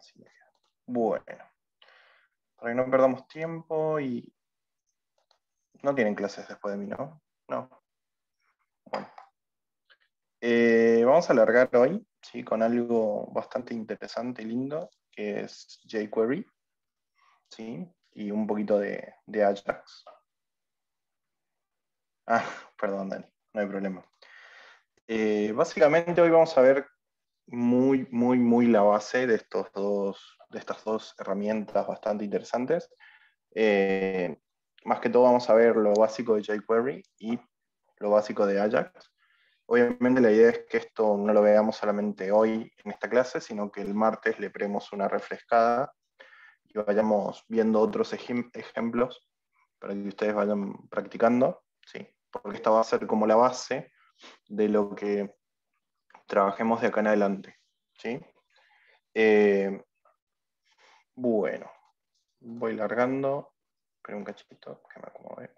Así que, bueno, para que no perdamos tiempo y no tienen clases después de mí, ¿no? No. Bueno. Vamos a alargar hoy, ¿sí? Con algo bastante interesante y lindo, que es jQuery, ¿sí? Y un poquito de Ajax. Ah, perdón, Dani, no hay problema. Básicamente hoy vamos a ver muy la base de estas dos herramientas bastante interesantes. Más que todo vamos a ver lo básico de jQuery y lo básico de Ajax. Obviamente la idea es que esto no lo veamos solamente hoy en esta clase, sino que el martes le premos una refrescada y vayamos viendo otros ejemplos para que ustedes vayan practicando, ¿sí? Porque esta va a ser como la base de lo que trabajemos de acá en adelante, ¿sí? Bueno, voy largando, espera un cachito que me acomode.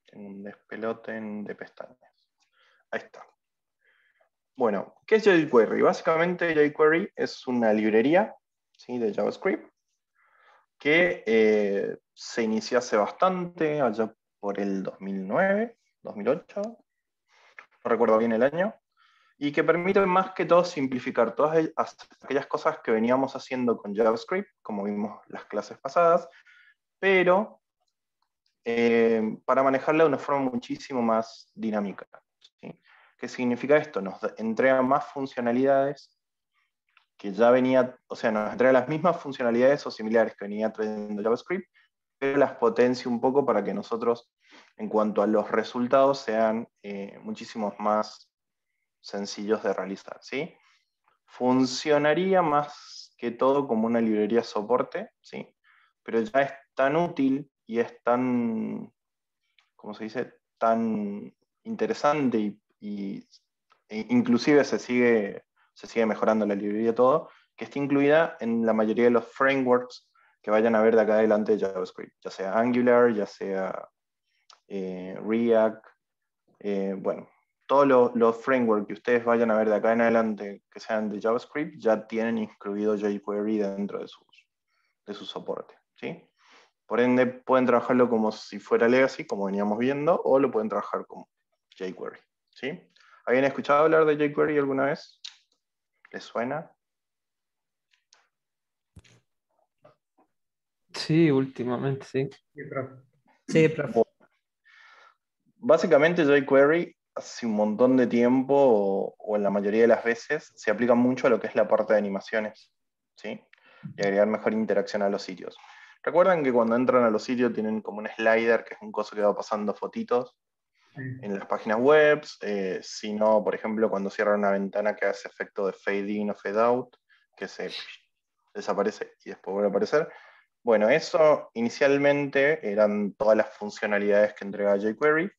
Tengo un despelote de pestañas. Ahí está. Bueno, ¿qué es jQuery? Básicamente jQuery es una librería, ¿sí? De JavaScript que se inició hace bastante, allá por el 2009, 2008, no recuerdo bien el año, y que permite más que todo simplificar todas aquellas cosas que veníamos haciendo con JavaScript, como vimos las clases pasadas, pero para manejarla de una forma muchísimo más dinámica, ¿sí? ¿Qué significa esto? Nos entrega más funcionalidades que ya venía, o sea, nos entrega las mismas funcionalidades o similares que venía trayendo JavaScript, pero las potencia un poco para que nosotros, en cuanto a los resultados, sean muchísimos más sencillos de realizar, ¿sí? Funcionaría más que todo como una librería soporte, ¿sí? Pero ya es tan útil y es tan, ¿cómo se dice? Tan interesante e inclusive se sigue mejorando la librería todo, que está incluida en la mayoría de los frameworks que vayan a ver de acá adelante de JavaScript, ya sea Angular, ya sea React, bueno, todos los frameworks que ustedes vayan a ver de acá en adelante que sean de JavaScript ya tienen incluido jQuery dentro de su soporte, ¿sí? Por ende, pueden trabajarlo como si fuera Legacy, como veníamos viendo, o lo pueden trabajar como jQuery, ¿sí? ¿Habían escuchado hablar de jQuery alguna vez? ¿Les suena? Sí, últimamente, sí. Sí, profe. Sí, profe. Bueno, básicamente jQuery hace un montón de tiempo, o en la mayoría de las veces, se aplica mucho a lo que es la parte de animaciones, ¿sí? Y agregar mejor interacción a los sitios. Recuerdan que cuando entran a los sitios tienen como un slider, que es un coso que va pasando fotitos Sí. en las páginas web, si no, por ejemplo, cuando cierran una ventana que hace efecto de fade in o fade out, que se desaparece y después vuelve a aparecer. Bueno, eso inicialmente eran todas las funcionalidades que entregaba jQuery,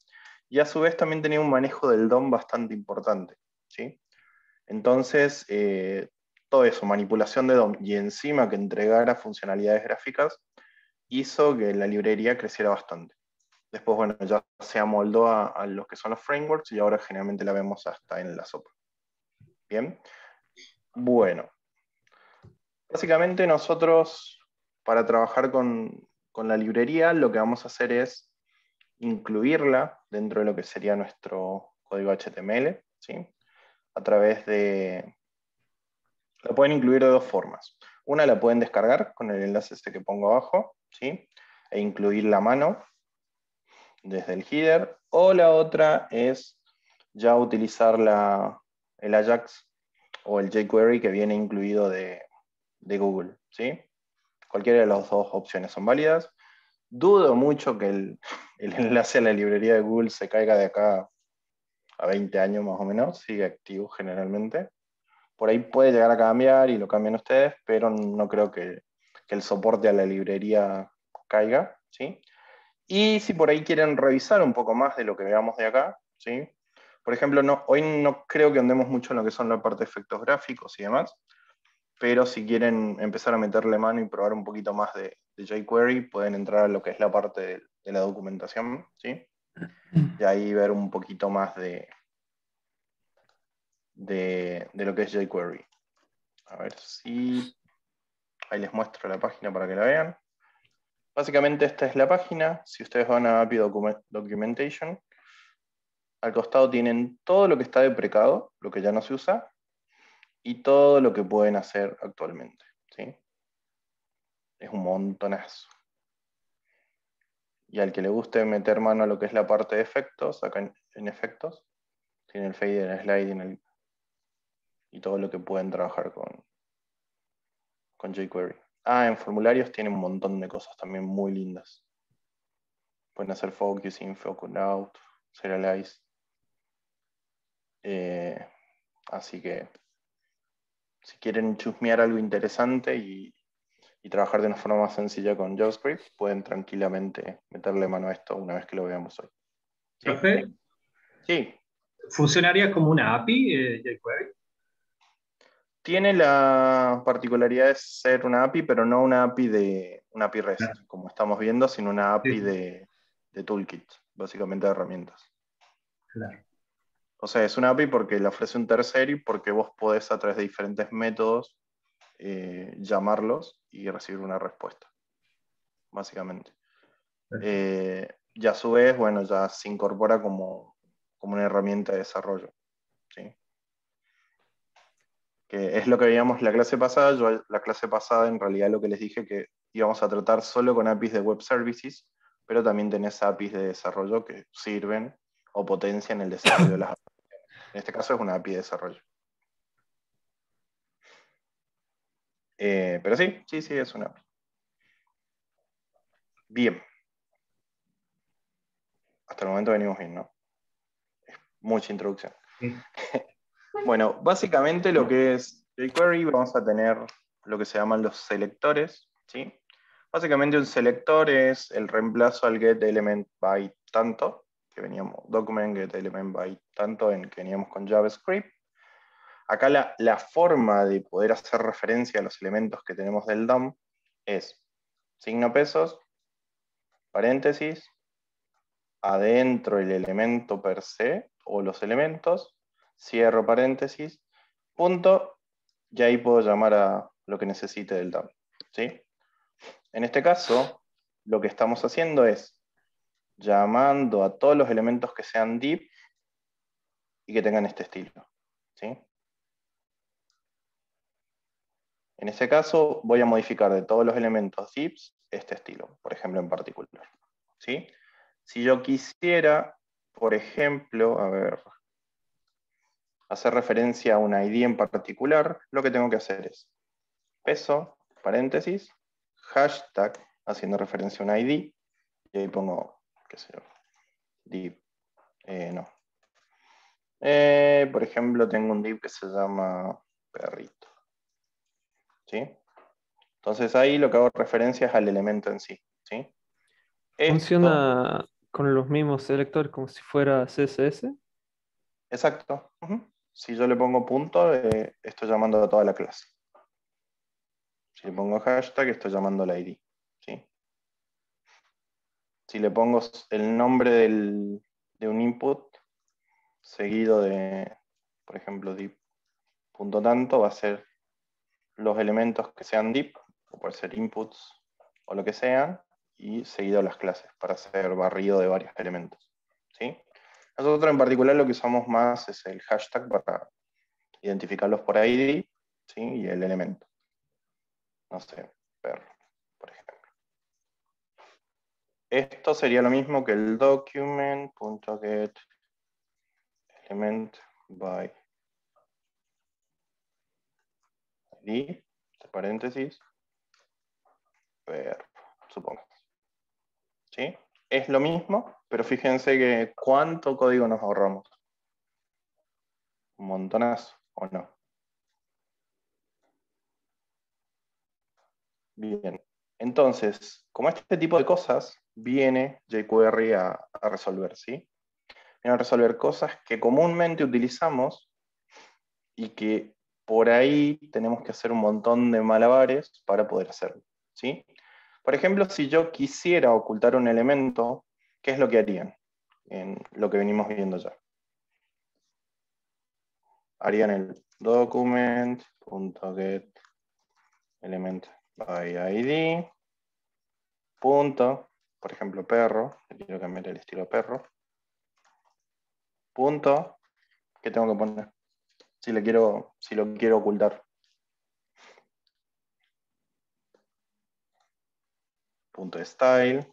y a su vez también tenía un manejo del DOM bastante importante, ¿sí? Entonces, todo eso, manipulación de DOM y encima que entregara funcionalidades gráficas, hizo que la librería creciera bastante. Después, bueno, ya se amoldó a los que son los frameworks y ahora generalmente la vemos hasta en la sopa. Bien. Bueno, básicamente nosotros para trabajar con la librería lo que vamos a hacer es incluirla dentro de lo que sería nuestro código HTML, ¿sí? A través de... La pueden incluir de dos formas. Una la pueden descargar con el enlace este que pongo abajo, ¿sí? E incluir la mano desde el header, o la otra es ya utilizar el Ajax o el jQuery que viene incluido de Google, ¿sí? Cualquiera de las dos opciones son válidas. Dudo mucho que el enlace a la librería de Google se caiga de acá a 20 años más o menos, sigue activo generalmente. Por ahí puede llegar a cambiar y lo cambian ustedes, pero no creo que el soporte a la librería caiga, ¿sí? Y si por ahí quieren revisar un poco más de lo que veamos de acá, ¿sí? Por ejemplo, hoy no creo que andemos mucho en lo que son la parte de efectos gráficos y demás, pero si quieren empezar a meterle mano y probar un poquito más de jQuery, pueden entrar a lo que es la parte de la documentación, ¿sí? Y ahí ver un poquito más de lo que es jQuery. A ver si... Ahí les muestro la página para que la vean. Básicamente esta es la página. Si ustedes van a API Documentation, al costado tienen todo lo que está deprecado, lo que ya no se usa, y todo lo que pueden hacer actualmente, ¿sí? Es un montonazo. Y al que le guste meter mano a lo que es la parte de efectos, acá en efectos, tiene el fader, el sliding y todo lo que pueden trabajar con jQuery. En formularios tiene un montón de cosas también muy lindas. Pueden hacer focus, in, focus out, serialize. Así que si quieren chusmear algo interesante y trabajar de una forma más sencilla con JavaScript, pueden tranquilamente meterle mano a esto una vez que lo veamos hoy. ¿Sí? Profe, Sí. ¿funcionaría como una API jQuery? Tiene la particularidad de ser una API, pero no una API REST, Claro. como estamos viendo, sino una API Sí. de toolkit, básicamente de herramientas. Claro. O sea, es una API porque le ofrece un tercero y porque vos podés a través de diferentes métodos llamarlos y recibir una respuesta, básicamente. Y a su vez, bueno, ya se incorpora como una herramienta de desarrollo, ¿sí? Que es lo que veíamos la clase pasada. Yo la clase pasada en realidad lo que les dije que íbamos a tratar solo con APIs de web services, pero también tenés APIs de desarrollo que sirven o potencian el desarrollo de las aplicaciones. En este caso es una API de desarrollo. Pero sí, es una API. Bien. Hasta el momento venimos bien, ¿no? Es mucha introducción. Sí. Bueno, básicamente lo que es jQuery, vamos a tener lo que se llaman los selectores, ¿sí? Básicamente un selector es el reemplazo al getElement by tanto, que veníamos, document getElement by tanto en que veníamos con JavaScript. Acá la forma de poder hacer referencia a los elementos que tenemos del DOM es signo pesos, paréntesis, adentro el elemento per se o los elementos, cierro paréntesis, punto, y ahí puedo llamar a lo que necesite del DOM, ¿sí? En este caso, lo que estamos haciendo es llamando a todos los elementos que sean div y que tengan este estilo, ¿sí? En este caso, voy a modificar de todos los elementos divs este estilo, por ejemplo, en particular, ¿sí? Si yo quisiera, por ejemplo, a ver, hacer referencia a una ID en particular, lo que tengo que hacer es peso, paréntesis, hashtag, haciendo referencia a una ID, y ahí pongo, qué sé yo, div, no. Por ejemplo, tengo un div que se llama perrito, ¿sí? Entonces ahí lo que hago referencia es al elemento en sí, ¿sí? Esto, Funciona con los mismos selectores como si fuera CSS. exacto. Si yo le pongo punto, estoy llamando a toda la clase. Si le pongo hashtag, estoy llamando la ID, ¿sí? Si le pongo el nombre de un input seguido de, por ejemplo, div punto tanto, va a ser los elementos que sean div, o puede ser inputs o lo que sean, y seguido las clases para hacer barrido de varios elementos, ¿sí? Nosotros en particular lo que usamos más es el hashtag para identificarlos por ID, ¿sí? Y el elemento. No sé, perro, por ejemplo. Esto sería lo mismo que el document.get element by ID, entre paréntesis, perro, supongo. ¿Sí? Es lo mismo, pero fíjense que cuánto código nos ahorramos. Un montonazo, ¿o no? Bien. Entonces, como este tipo de cosas viene jQuery a resolver, ¿sí? Viene a resolver cosas que comúnmente utilizamos y que por ahí tenemos que hacer un montón de malabares para poder hacerlo, ¿sí? Por ejemplo, si yo quisiera ocultar un elemento, ¿qué es lo que harían? En lo que venimos viendo ya. Harían document.get element by ID. Punto, por ejemplo, perro. Le quiero cambiar el estilo a perro. Punto. ¿Qué tengo que poner? Si lo quiero ocultar. Punto style.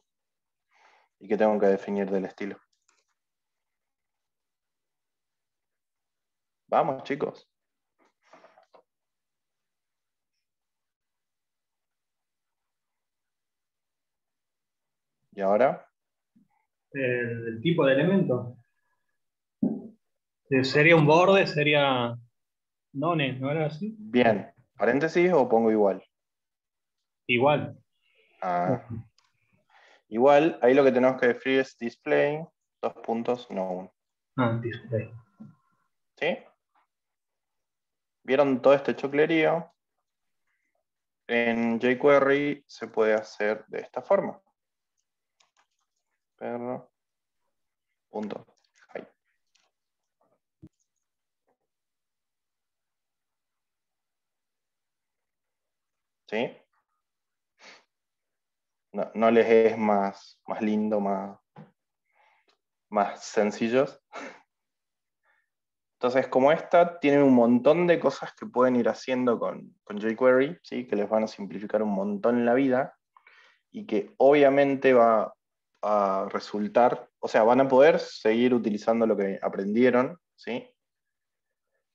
¿Y qué tengo que definir del estilo? Vamos, chicos. ¿Y ahora? El tipo de elemento. Sería un borde, sería none, ¿no era así? Bien. ¿Paréntesis o pongo igual? Igual. Ah, igual, ahí lo que tenemos que definir es display, dos puntos, no. Display. ¿Sí? ¿Vieron todo este choclerío? En jQuery se puede hacer de esta forma. Perro. Punto. Ahí. ¿Sí? No les es más lindo, más sencillos. Entonces, como esta, tienen un montón de cosas que pueden ir haciendo con jQuery, ¿sí? Que les van a simplificar un montón la vida y que obviamente va a resultar, o sea, van a poder seguir utilizando lo que aprendieron, ¿sí?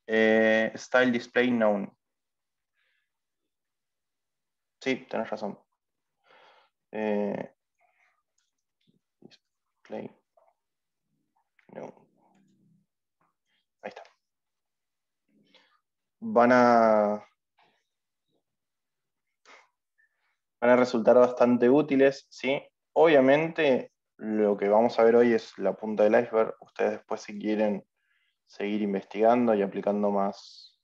Style display known. Sí, tenés razón. Display known. Ahí está. Van a resultar bastante útiles, ¿sí? Obviamente, lo que vamos a ver hoy es la punta del iceberg. Ustedes después, si quieren seguir investigando y aplicando más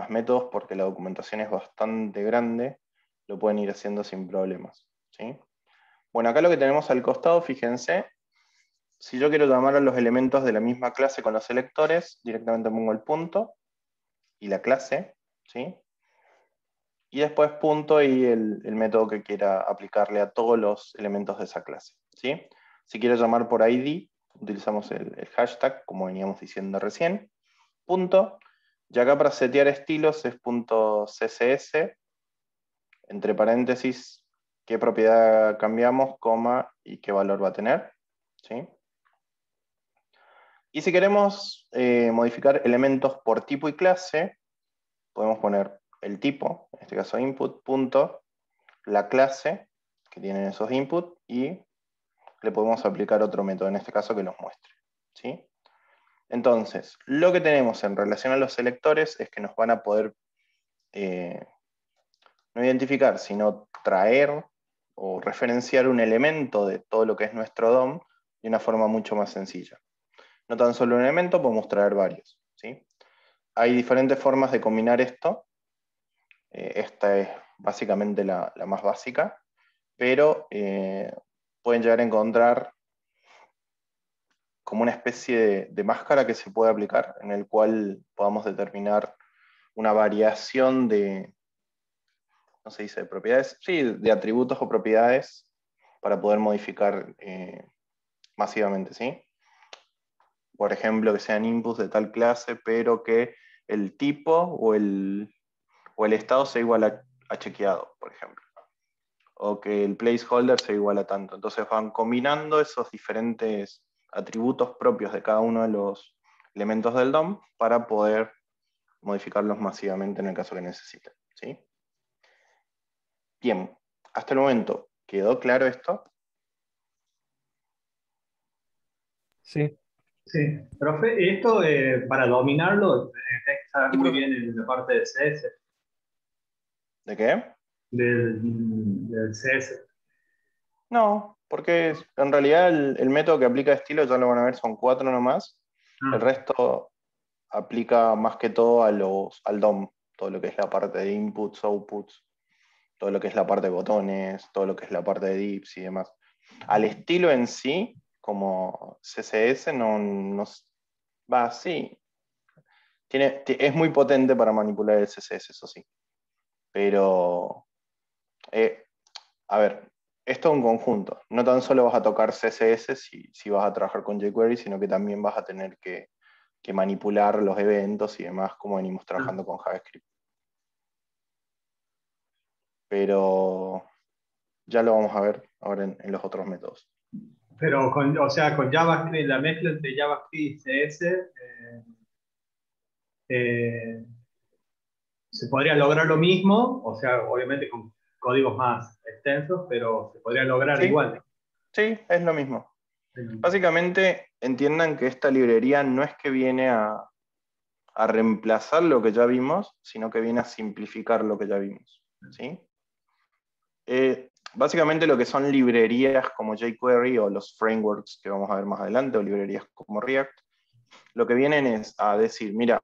métodos, porque la documentación es bastante grande, lo pueden ir haciendo sin problemas, ¿sí? Bueno, acá lo que tenemos al costado, fíjense, si yo quiero llamar a los elementos de la misma clase con los selectores, directamente pongo el punto y la clase, ¿sí? Y después punto y el método que quiera aplicarle a todos los elementos de esa clase, ¿sí? Si quiero llamar por ID, utilizamos el hashtag, como veníamos diciendo recién, punto, y acá para setear estilos es punto .css, entre paréntesis, qué propiedad cambiamos, coma, y qué valor va a tener, ¿sí? Y si queremos modificar elementos por tipo y clase, podemos poner el tipo, en este caso input, punto, la clase que tienen esos inputs y le podemos aplicar otro método, en este caso que los muestre, ¿sí? Entonces, lo que tenemos en relación a los selectores es que nos van a poder no identificar, sino traer o referenciar un elemento de todo lo que es nuestro DOM de una forma mucho más sencilla. No tan solo un elemento, podemos traer varios, ¿sí? Hay diferentes formas de combinar esto. Esta es básicamente la más básica, pero pueden llegar a encontrar como una especie de máscara que se puede aplicar, en el cual podamos determinar una variación de, no se dice de propiedades, sí, de atributos o propiedades para poder modificar masivamente, ¿sí? Por ejemplo, que sean inputs de tal clase, pero que el tipo o el estado sea igual a chequeado, por ejemplo. O que el placeholder sea igual a tanto. Entonces van combinando esos diferentes atributos propios de cada uno de los elementos del DOM para poder modificarlos masivamente en el caso que necesiten, ¿sí? Bien, hasta el momento, ¿quedó claro esto? Sí. Sí, profe, esto para dominarlo tenés que estar Sí, muy profe. bien en la parte de CS, ¿De qué? del CS. No, porque en realidad el método que aplica estilo, ya lo van a ver, son 4 nomás. El Ah, resto aplica más que todo al DOM, todo lo que es la parte de inputs, outputs, todo lo que es la parte de botones, todo lo que es la parte de dips y demás. Al estilo en sí, como CSS, no va así. Es muy potente para manipular el CSS, eso sí. Pero, a ver, esto es un conjunto. No tan solo vas a tocar CSS si vas a trabajar con jQuery, sino que también vas a tener que manipular los eventos y demás, como venimos trabajando con JavaScript. Pero ya lo vamos a ver ahora en los otros métodos. Pero o sea, con JavaScript, la mezcla entre JavaScript y CS, eh, se podría lograr lo mismo, o sea, obviamente con códigos más extensos, pero se podría lograr Sí, igual. sí, es lo mismo. Básicamente, entiendan que esta librería no es que viene a reemplazar lo que ya vimos, sino que viene a simplificar lo que ya vimos. ¿Sí? Básicamente lo que son librerías como jQuery o los frameworks que vamos a ver más adelante, o librerías como React, lo que vienen es a decir, mira,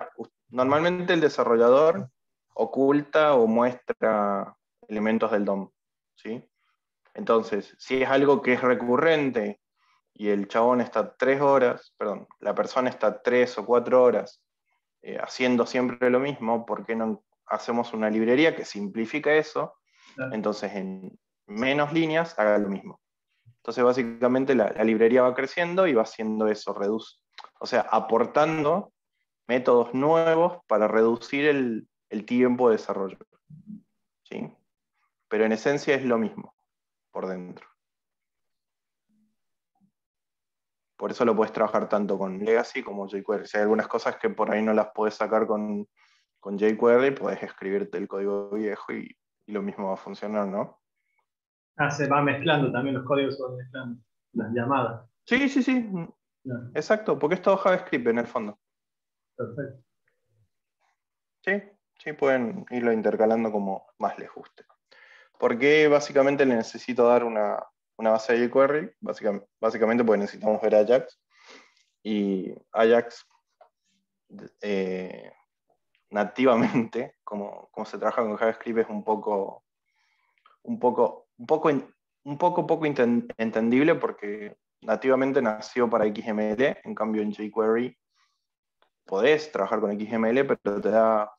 normalmente el desarrollador oculta o muestra elementos del DOM. ¿Sí? Entonces, si es algo que es recurrente y el chabón está 3 horas, perdón, la persona está 3 o 4 horas haciendo siempre lo mismo, ¿por qué no hacemos una librería que simplifica eso? Entonces, en menos líneas, haga lo mismo. Entonces, básicamente, la librería va creciendo y va haciendo eso, o sea, aportando métodos nuevos para reducir el tiempo de desarrollo. ¿Sí? Pero en esencia es lo mismo por dentro. Por eso lo puedes trabajar tanto con Legacy como jQuery. Si hay algunas cosas que por ahí no las puedes sacar con jQuery, puedes escribirte el código viejo y lo mismo va a funcionar, ¿no? Ah, se va mezclando también, los códigos se van mezclando, las llamadas. Sí, sí, sí, No, exacto, porque es todo JavaScript en el fondo. perfecto. Sí, sí, pueden irlo intercalando como más les guste. Porque básicamente le necesito dar una base de jQuery, básicamente porque necesitamos ver Ajax. Y Ajax nativamente, como se trabaja con JavaScript, es un poco poco entendible porque nativamente nació para XML, en cambio en jQuery podés trabajar con XML, pero te da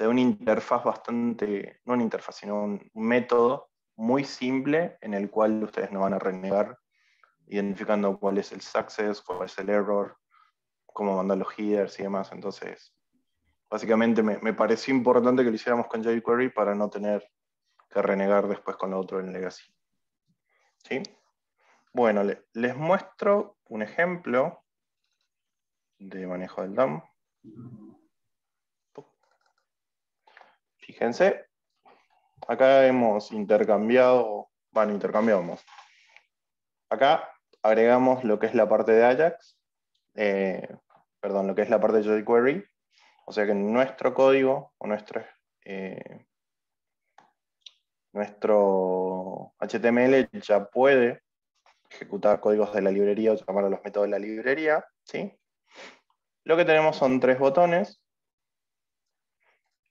una interfaz bastante, no una interfaz, sino un método muy simple en el cual ustedes no van a renegar, identificando cuál es el success, cuál es el error, cómo mandar los headers y demás. Entonces, básicamente me pareció importante que lo hiciéramos con jQuery para no tener que renegar después con lo otro en Legacy. ¿Sí? Bueno, les muestro un ejemplo de manejo del DOM. Fíjense, acá hemos intercambiamos. Acá agregamos lo que es la parte de Ajax, lo que es la parte de jQuery, o sea que nuestro código o nuestro HTML ya puede ejecutar códigos de la librería o llamar a los métodos de la librería, ¿sí? Lo que tenemos son 3 botones,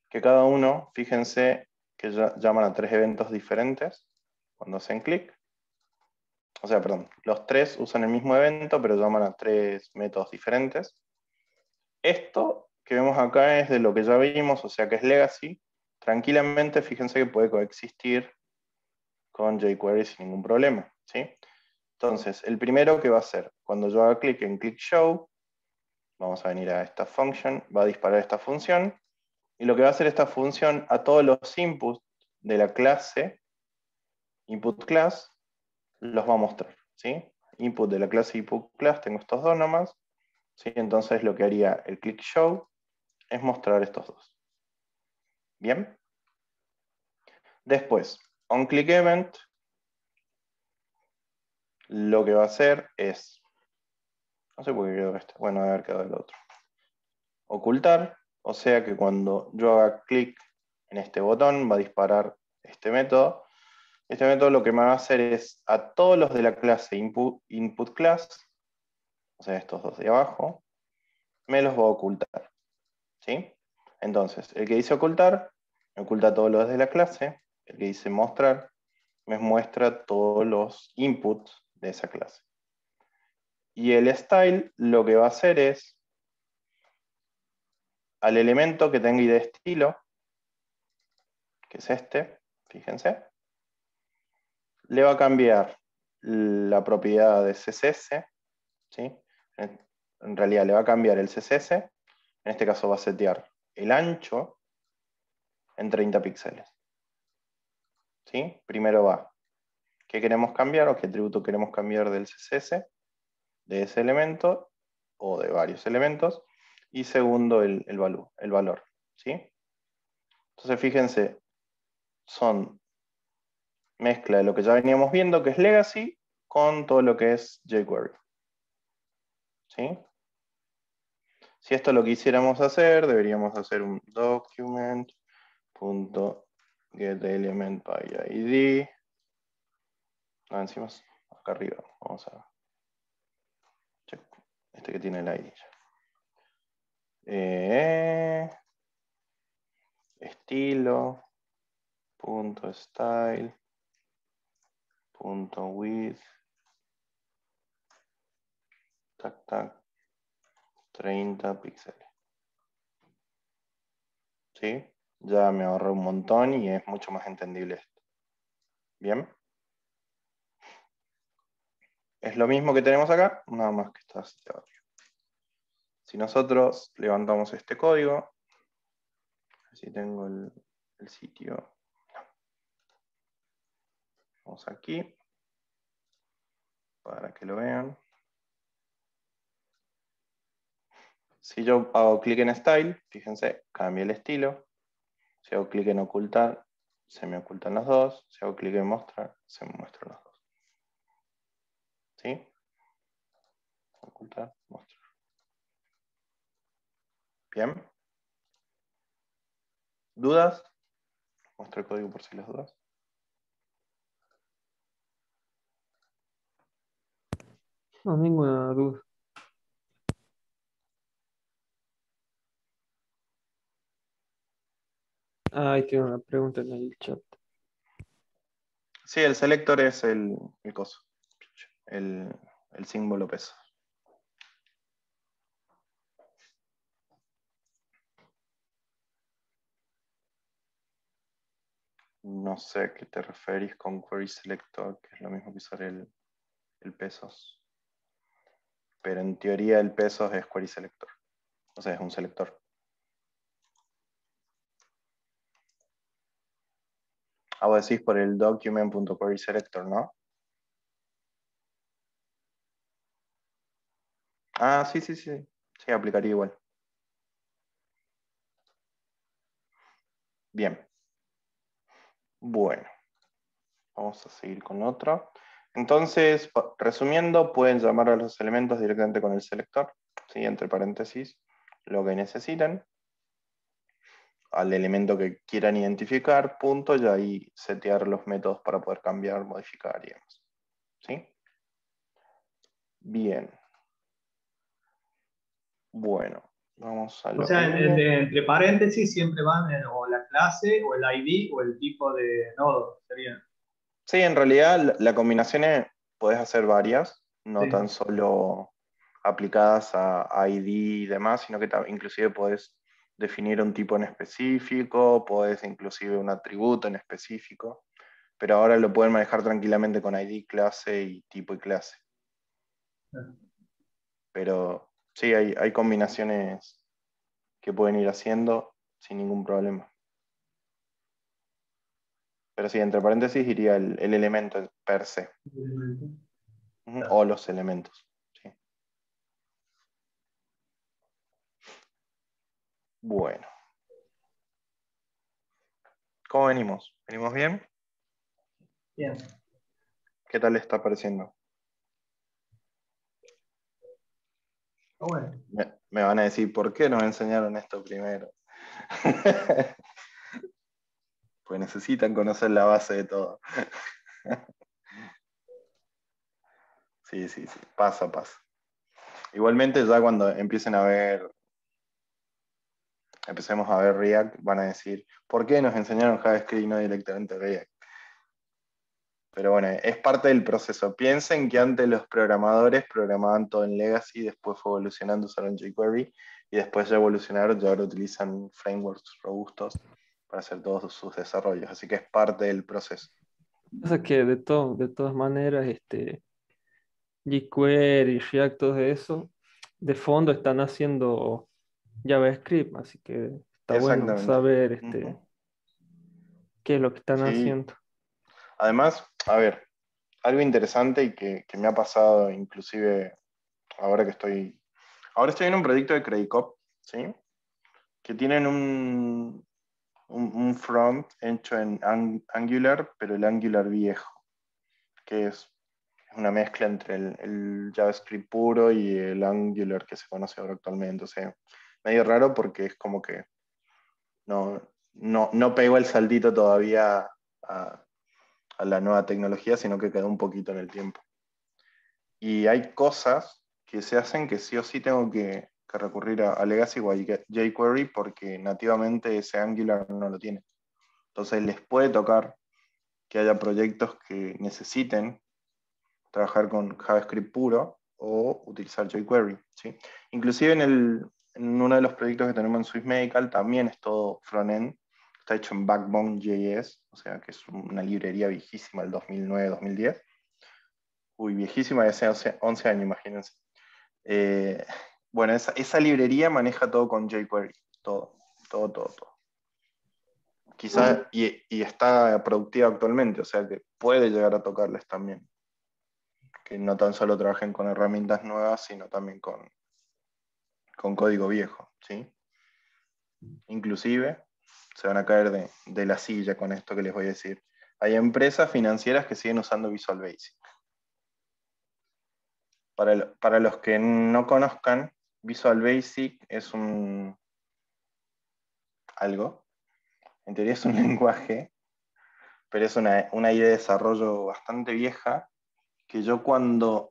que cada uno, fíjense, que llaman a 3 eventos diferentes cuando hacen clic. O sea, perdón, los 3 usan el mismo evento, pero llaman a 3 métodos diferentes. Esto que vemos acá es de lo que ya vimos, o sea que es Legacy. Tranquilamente, fíjense que puede coexistir con jQuery sin ningún problema, ¿sí? Entonces, el primero que va a hacer, cuando yo haga clic en click show, vamos a venir a esta function, va a disparar esta función, y lo que va a hacer esta función a todos los inputs de la clase, input class, los va a mostrar, ¿sí? Input de la clase input class, tengo estos dos nomás, ¿sí? Entonces lo que haría el click show es mostrar estos dos. ¿Bien? Después, onClickEvent, lo que va a hacer es, no sé por qué quedó este, bueno, debe haber quedado el otro, ocultar, o sea que cuando yo haga clic en este botón va a disparar este método. Este método lo que me va a hacer es a todos los de la clase input class, o sea, estos dos de abajo, me los va a ocultar. ¿Sí? Entonces, el que dice ocultar, me oculta todos los de la clase. El que dice mostrar, me muestra todos los inputs de esa clase. Y el style lo que va a hacer es al elemento que tenga ID estilo, que es este, fíjense, le va a cambiar la propiedad de CSS, ¿sí? En realidad le va a cambiar el CSS, en este caso va a setear el ancho en 30 píxeles. ¿Sí? Primero va, ¿qué queremos cambiar o qué atributo queremos cambiar del CSS? De ese elemento o de varios elementos. Y segundo, el valor. ¿Sí? Entonces fíjense, son mezcla de lo que ya veníamos viendo, que es Legacy, con todo lo que es jQuery. ¿Sí? Si esto lo quisiéramos hacer, deberíamos hacer un document.getElementById. Encima acá arriba. Vamos a check. Este que tiene el ID. Estilo. .style. .width. Tac, tac. 30 píxeles. ¿Sí? Ya me ahorré un montón y es mucho más entendible esto. ¿Bien? Es lo mismo que tenemos acá, nada más que está seteado arriba. Si nosotros levantamos este código, así tengo el sitio. Vamos aquí, para que lo vean. Si yo hago clic en Style, fíjense, cambia el estilo. Si hago clic en Ocultar, se me ocultan las dos. Si hago clic en Mostrar, se me muestran las dos. ¿Sí? Ocultar, mostrar. Bien. ¿Dudas? Muestro el código por si las dudas. No, ninguna duda. Ahí tiene una pregunta en el chat. Sí, el selector es el coso. El símbolo peso. No sé a qué te referís con query selector, que es lo mismo que usar el pesos. Pero en teoría el pesos es query selector. O sea, es un selector. Ah, vos decís por el document.querySelector, ¿no? Ah, sí, sí, sí. Sí, aplicaría igual. Bien. Bueno. Vamos a seguir con otro. Entonces, resumiendo, pueden llamar a los elementos directamente con el selector, ¿sí? Entre paréntesis, lo que necesiten, al elemento que quieran identificar, punto, y ahí setear los métodos para poder cambiar, modificar y demás. ¿Sí? Bien. Bueno, vamos a O lo sea, uno. entre paréntesis siempre van o la clase, o el ID, o el tipo de nodo. Sería. Sí, en realidad la combinación podés hacer varias, no Sí. tan solo aplicadas a ID y demás, sino que inclusive podés definir un tipo en específico, podés inclusive un atributo en específico, pero ahora lo pueden manejar tranquilamente con ID, clase y tipo y clase. Pero sí, hay combinaciones que pueden ir haciendo sin ningún problema. Pero sí, entre paréntesis iría el elemento per se. O los elementos. ¿Sí? Bueno. ¿Cómo venimos? ¿Venimos bien? Bien. ¿Qué tal le está pareciendo? Bueno. Me van a decir, ¿por qué nos enseñaron esto primero? Pues necesitan conocer la base de todo. Sí, sí, sí. Pasa, pasa. Igualmente ya cuando empecemos a ver React, van a decir, ¿por qué nos enseñaron JavaScript y no directamente React? Pero bueno, es parte del proceso. Piensen que antes los programadores programaban todo en Legacy, después fue evolucionando, usaron jQuery, y y después ya evolucionaron y ahora utilizan frameworks robustos para hacer todos sus desarrollos. Así que es parte del proceso. Pasa que de todas maneras, jQuery, React, todo eso, de fondo están haciendo JavaScript, así que está bueno Exactamente. saber Ujú. qué es lo que están Sí. haciendo. Además, a ver, algo interesante y que me ha pasado inclusive ahora que ahora estoy en un proyecto de Credit Cop, ¿sí? Que tienen un front hecho en Angular, pero el Angular viejo, que es una mezcla entre el JavaScript puro y el Angular que se conoce ahora actualmente. O sea, medio raro porque es como que no pegó el saltito todavía a la nueva tecnología, sino que quedó un poquito en el tiempo. Y hay cosas que se hacen que sí o sí tengo que recurrir a Legacy o a jQuery porque nativamente ese Angular no lo tiene. Entonces les puede tocar que haya proyectos que necesiten trabajar con JavaScript puro o utilizar jQuery, ¿sí? Inclusive en uno de los proyectos que tenemos en Swiss Medical también es todo frontend, está hecho en Backbone.js, o sea que es una librería viejísima del 2009-2010. Uy, viejísima, de hace 11 años, imagínense. Eh, bueno, esa librería maneja todo con jQuery, todo. Quizá, y está productiva actualmente, o sea que puede llegar a tocarles también. Que no tan solo trabajen con herramientas nuevas, sino también con código viejo, ¿sí? Inclusive se van a caer de la silla con esto que les voy a decir. Hay empresas financieras que siguen usando Visual Basic. Para los que no conozcan, Visual Basic es algo, en teoría es un lenguaje, pero es una idea de desarrollo bastante vieja, que yo cuando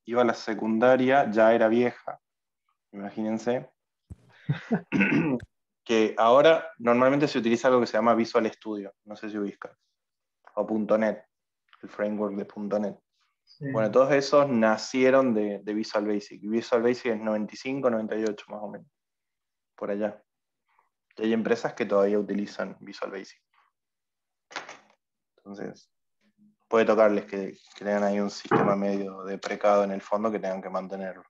iba a la secundaria ya era vieja, imagínense, que ahora normalmente se utiliza algo que se llama Visual Studio, no sé si ubicas, o .NET, el framework de .NET. Sí. Bueno, todos esos nacieron de Visual Basic. Visual Basic es 95, 98 más o menos, por allá. Y hay empresas que todavía utilizan Visual Basic. Entonces, puede tocarles que tengan ahí un sistema medio deprecado en el fondo que tengan que mantenerlo.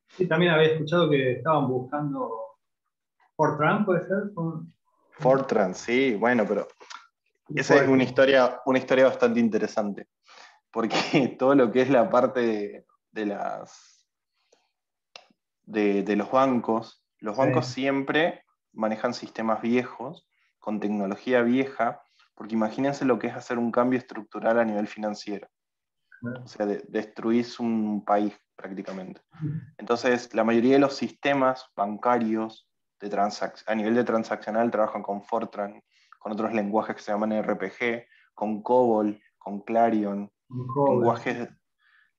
Sí, también había escuchado que estaban buscando Fortran, ¿puede ser? Fortran, sí, bueno, pero esa es una historia bastante interesante, porque todo lo que es la parte de los bancos Sí. siempre manejan sistemas viejos, con tecnología vieja, porque imagínense lo que es hacer un cambio estructural a nivel financiero. O sea, destruís un país prácticamente. Entonces, la mayoría de los sistemas bancarios a nivel de transaccional trabajan con Fortran, con otros lenguajes que se llaman RPG, con COBOL, con Clarion, Un cover.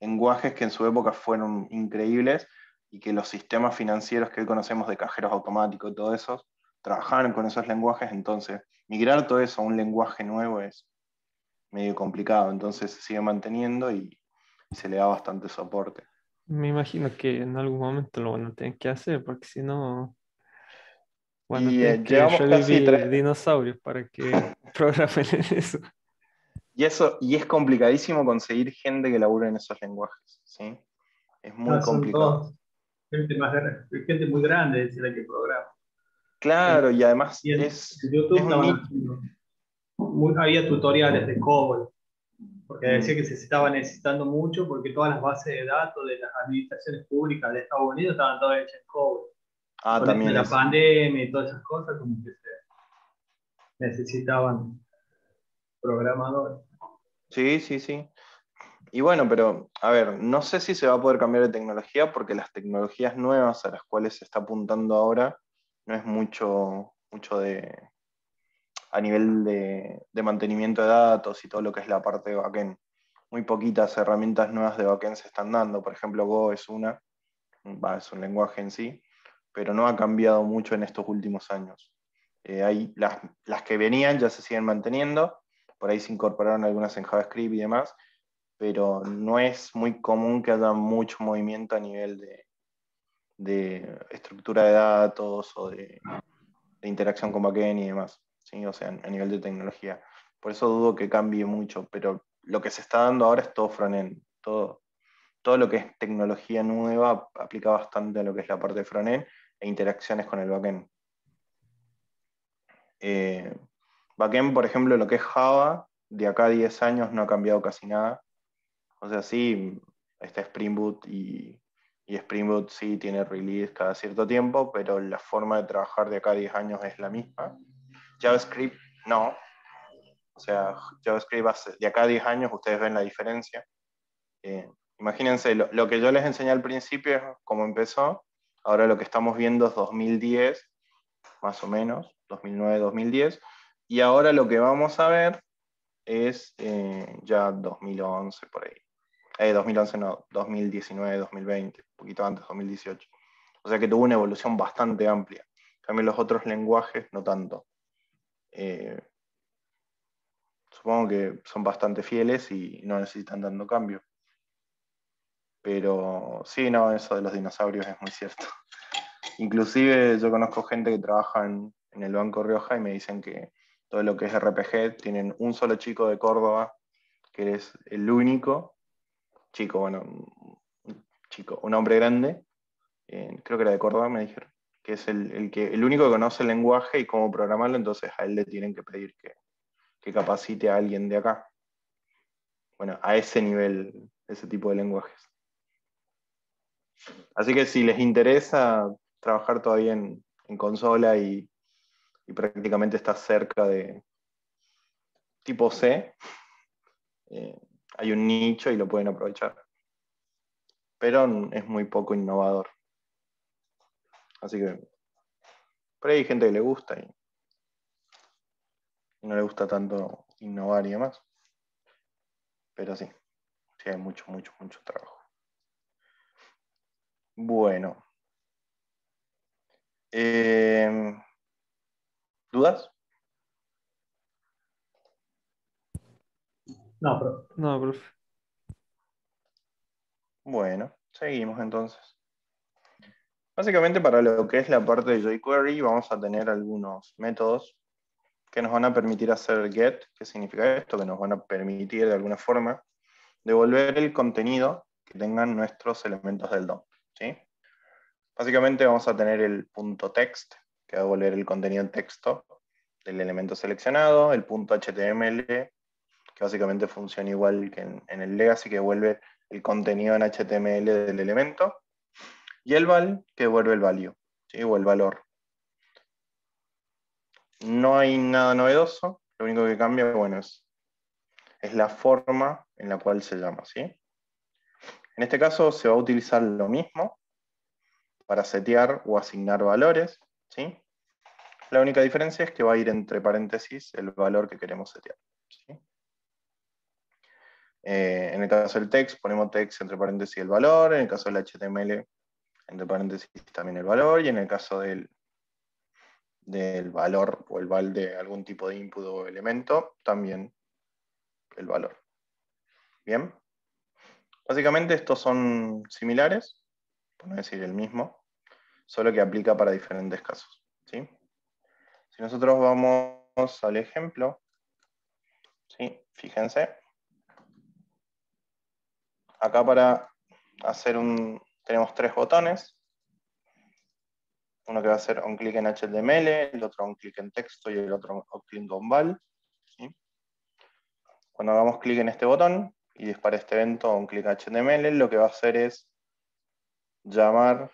lenguajes que en su época fueron increíbles y que los sistemas financieros que hoy conocemos de cajeros automáticos y todo eso, trabajaban con esos lenguajes, entonces migrar todo eso a un lenguaje nuevo es medio complicado, entonces se sigue manteniendo y se le da bastante soporte. Me imagino que en algún momento lo van a tener que hacer, porque si no, van a Y tener que llevamos casi revivir dinosaurios para que programen en eso. y es complicadísimo conseguir gente que labure en esos lenguajes, ¿sí? Es muy Son complicado. todos gente muy grande, es la que programa. Claro, y además Y en YouTube es un estaban nicho. haciendo, había tutoriales de COBOL, porque decía Mm. que se estaba necesitando mucho porque todas las bases de datos de las administraciones públicas de Estados Unidos estaban todas hechas en COBOL. Ah, Con esto de también la eso. pandemia y todas esas cosas, como que se necesitaban programadores. Sí, sí, sí. Y bueno, pero a ver, no sé si se va a poder cambiar de tecnología porque las tecnologías nuevas a las cuales se está apuntando ahora no es mucho a nivel de mantenimiento de datos y todo lo que es la parte de backend. Muy poquitas herramientas nuevas de backend se están dando. Por ejemplo, Go es es un lenguaje en sí, pero no ha cambiado mucho en estos últimos años. Las que venían ya se siguen manteniendo, por ahí se incorporaron algunas en JavaScript y demás, pero no es muy común que haya mucho movimiento a nivel de estructura de datos o de interacción con backend y demás, ¿sí? O sea, a nivel de tecnología. Por eso dudo que cambie mucho, pero lo que se está dando ahora es todo frontend. Todo lo que es tecnología nueva aplica bastante a lo que es la parte de frontend e interacciones con el backend. Backend, por ejemplo, lo que es Java, de acá a 10 años no ha cambiado casi nada. O sea, sí, está Spring Boot y Spring Boot sí tiene release cada cierto tiempo, pero la forma de trabajar de acá a 10 años es la misma. JavaScript no. O sea, JavaScript de acá a 10 años ustedes ven la diferencia. Imagínense, lo que yo les enseñé al principio es cómo empezó. Ahora lo que estamos viendo es 2010, más o menos, 2009, 2010. Y ahora lo que vamos a ver es ya 2011 por ahí. 2011 no, 2019, 2020, un poquito antes, 2018. O sea que tuvo una evolución bastante amplia. También los otros lenguajes no tanto. Supongo que son bastante fieles y no necesitan tanto cambio. Pero sí, no, eso de los dinosaurios es muy cierto. Inclusive yo conozco gente que trabaja en el Banco Rioja y me dicen que todo lo que es RPG tienen un solo chico de Córdoba, que es el único chico, bueno, un hombre grande, creo que era de Córdoba, me dijeron, que es el único que conoce el lenguaje y cómo programarlo, entonces a él le tienen que pedir que capacite a alguien de acá. Bueno, a ese nivel, ese tipo de lenguajes. Así que si les interesa trabajar todavía en consola y prácticamente está cerca de tipo C, hay un nicho y lo pueden aprovechar. Pero es muy poco innovador. Así que por ahí hay gente que le gusta y no le gusta tanto innovar y demás. Pero sí, sí hay mucho, mucho, mucho trabajo. Bueno. ¿Dudas? No, pero No, profe. Bueno, seguimos entonces. Básicamente para lo que es la parte de jQuery vamos a tener algunos métodos que nos van a permitir hacer get. ¿Qué significa esto? Que nos van a permitir de alguna forma devolver el contenido que tengan nuestros elementos del DOM, ¿sí? Básicamente vamos a tener el punto text, que va a devolver el contenido en texto del elemento seleccionado, el punto HTML, que básicamente funciona igual que en el legacy, que devuelve el contenido en HTML del elemento, y el val, que devuelve el value, ¿sí? O el valor. No hay nada novedoso, lo único que cambia, bueno, es la forma en la cual se llama, ¿sí? En este caso se va a utilizar lo mismo para setear o asignar valores, ¿sí? La única diferencia es que va a ir entre paréntesis el valor que queremos setear, ¿sí? En el caso del text, ponemos text entre paréntesis el valor, en el caso del HTML, entre paréntesis también el valor, y en el caso del valor o el val de algún tipo de input o elemento, también el valor. Bien. Básicamente estos son similares, por no decir el mismo, solo que aplica para diferentes casos, ¿sí? Si nosotros vamos al ejemplo, ¿sí? Fíjense, acá para hacer tenemos tres botones, uno que va a hacer un clic en HTML, el otro un clic en texto y el otro un clic con val, ¿sí? Cuando hagamos clic en este botón y dispara este evento un clic en HTML, lo que va a hacer es llamar,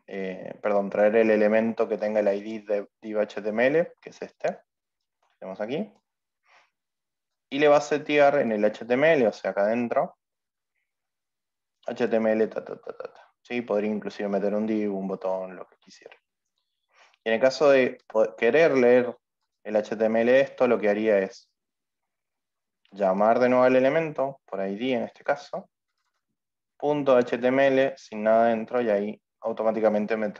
traer el elemento que tenga el ID de div HTML, que es este, que tenemos aquí, y le va a setear en el HTML, o sea, acá adentro, HTML, ¿sí? Podría inclusive meter un div, un botón, lo que quisiera. Y en el caso de querer leer el HTML esto, lo que haría es llamar de nuevo al elemento, por ID en este caso, punto HTML sin nada dentro, y ahí automáticamente me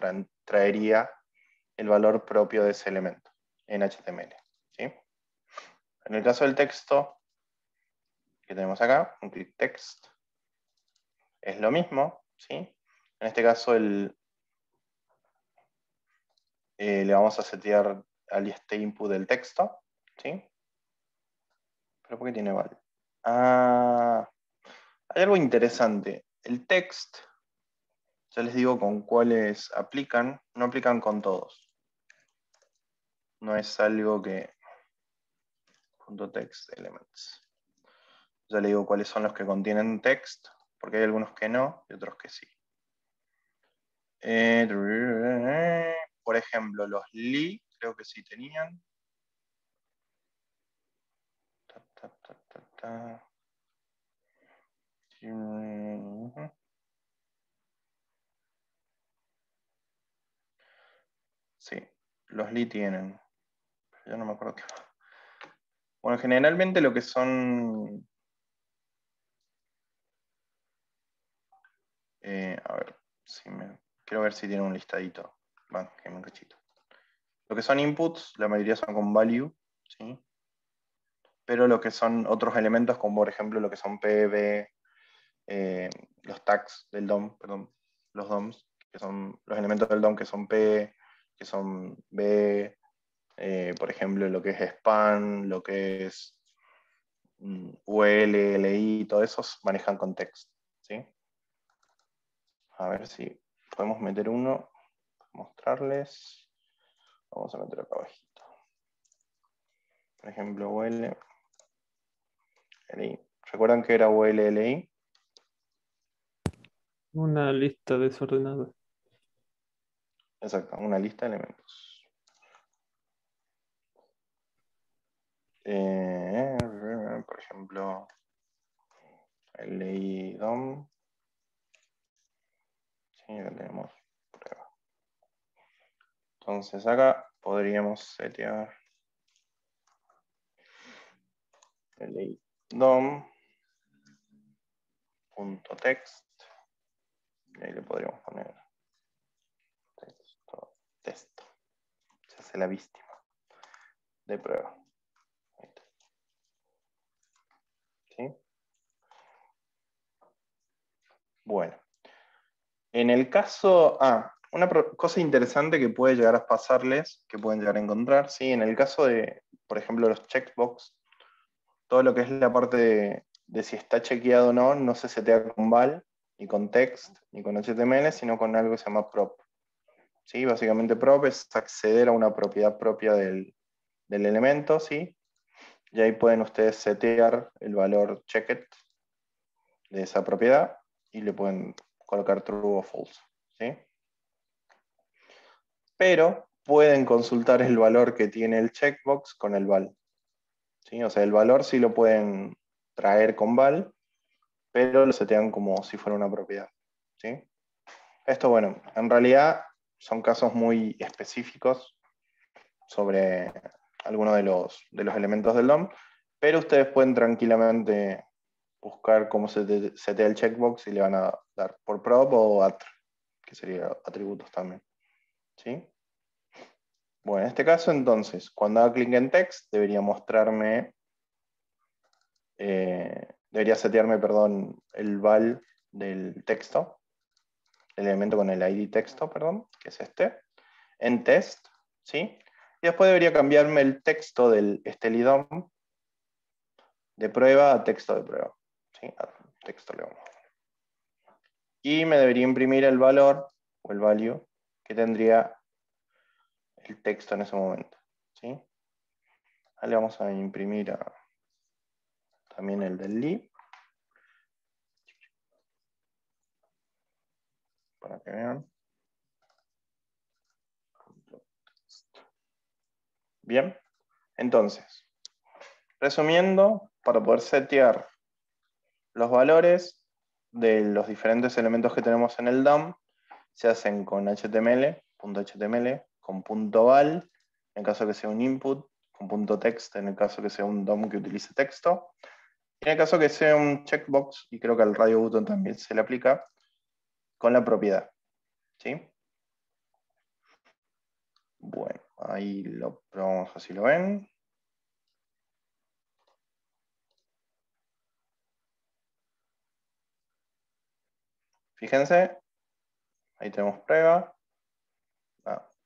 traería el valor propio de ese elemento en HTML, ¿sí? En el caso del texto que tenemos acá, un click text, es lo mismo, ¿sí? En este caso el le vamos a setear al este input del texto, ¿sí? ¿Pero por qué tiene val? Ah, hay algo interesante. El text, ya les digo con cuáles aplican, no aplican con todos. No es algo que... .text elements. Ya le digo cuáles son los que contienen text, porque hay algunos que no y otros que sí. Por ejemplo, los li, creo que sí tenían. Sí, los li tienen. Pero yo no me acuerdo qué más. Bueno, generalmente lo que son... a ver, quiero ver si tiene un listadito. Va, que me cachito. Lo que son inputs, la mayoría son con value, ¿sí? Pero lo que son otros elementos, como por ejemplo lo que son PB, los tags del DOM, perdón, los DOMs, que son los elementos del DOM que son P, que son B, por ejemplo, lo que es span, lo que es UL, LI, todos esos manejan con text, ¿sí? A ver si podemos meter uno, mostrarles. Vamos a meter acá abajito. Por ejemplo, UL, LI. ¿Recuerdan que era UL, LI? Una lista desordenada. Exacto, una lista de elementos. Por ejemplo, LI DOM. Sí, acá tenemos prueba. Entonces acá podríamos setear LI DOM.text. Y ahí le podríamos poner texto. Se hace la víctima de prueba. Ahí está. ¿Sí? Bueno. En el caso, una cosa interesante que puede llegar a pasarles, que pueden llegar a encontrar, ¿sí? En el caso de, por ejemplo, los checkbox, todo lo que es la parte de si está chequeado o no, no se setea con val, ni con text, ni con HTML, sino con algo que se llama prop. ¿Sí? Básicamente prop es acceder a una propiedad propia del elemento, ¿sí? Y ahí pueden ustedes setear el valor checked de esa propiedad y le pueden colocar true o false, ¿sí? Pero pueden consultar el valor que tiene el checkbox con el val, ¿sí? O sea, el valor sí lo pueden traer con val, pero lo setean como si fuera una propiedad, ¿sí? Esto, bueno, en realidad son casos muy específicos sobre algunos de los elementos del DOM, pero ustedes pueden tranquilamente buscar cómo se setea el checkbox y le van a dar por prop o attr, que sería atributos también, ¿sí? Bueno, en este caso, entonces, cuando haga clic en text, debería mostrarme, debería setearme, perdón, el val del texto, el elemento con el ID texto, perdón, que es este, en test, ¿sí? Y después debería cambiarme el texto del estelidom de prueba a texto de prueba, ¿sí? A texto le vamos a poner. Y me debería imprimir el valor, o el value, que tendría el texto en ese momento, ¿sí? Ahí le vamos a imprimir también el del li, para que vean. Bien, entonces, resumiendo, para poder setear los valores de los diferentes elementos que tenemos en el DOM, se hacen con HTML, con .val, en caso que sea un input, con .text, en el caso que sea un DOM que utilice texto, y en el caso que sea un checkbox, y creo que al radio button también se le aplica, con la propiedad, ¿sí? Bueno, ahí lo probamos así lo ven. Fíjense, ahí tenemos prueba.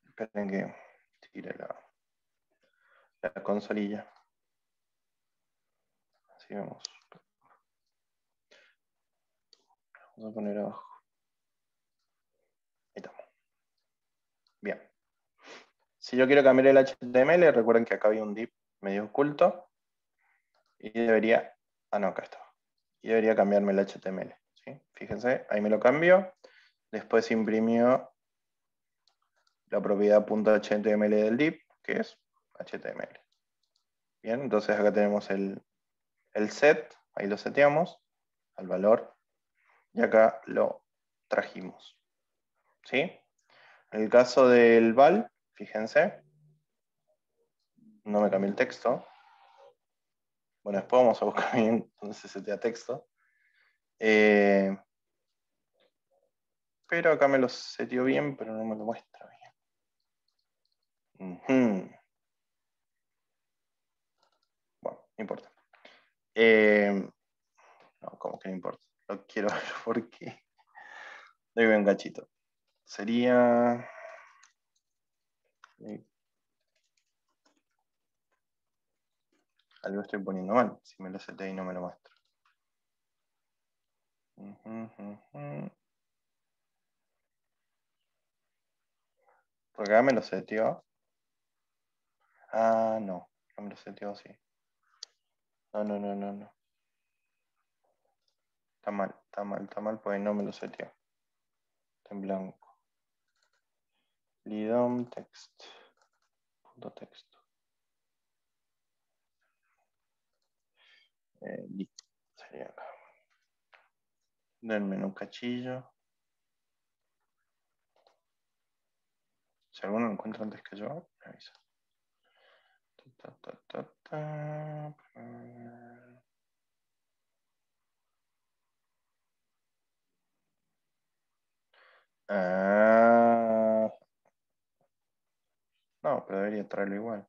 Esperen que tire la consolilla. Así vemos. Vamos a poner abajo. Ahí estamos. Bien. Si yo quiero cambiar el HTML, recuerden que acá había un div medio oculto. Y debería... Ah, no, acá está. Y debería cambiarme el HTML. ¿Sí? Fíjense, ahí me lo cambio. Después imprimió la propiedad .html del div, que es HTML. Bien, entonces acá tenemos el set, ahí lo seteamos al valor, y acá lo trajimos. ¿Sí? En el caso del val, fíjense, no me cambié el texto. Bueno, después vamos a buscar bien dónde se setea texto. Pero acá me lo seteó bien, pero no me lo muestra bien. Bueno, no importa. No, como que no importa. Lo quiero ver porque doy un cachito. Sería... Algo estoy poniendo mal, si me lo seteé y no me lo muestro. Porque acá me lo seteó. Ah, no me lo seteó así. No. Está mal, porque no me lo seteó. Está en blanco. Lidom text. Punto texto. Sería acá. Denme un cachillo. Si alguno lo encuentra antes que yo, me avisa. Ah, no, pero debería traerlo igual.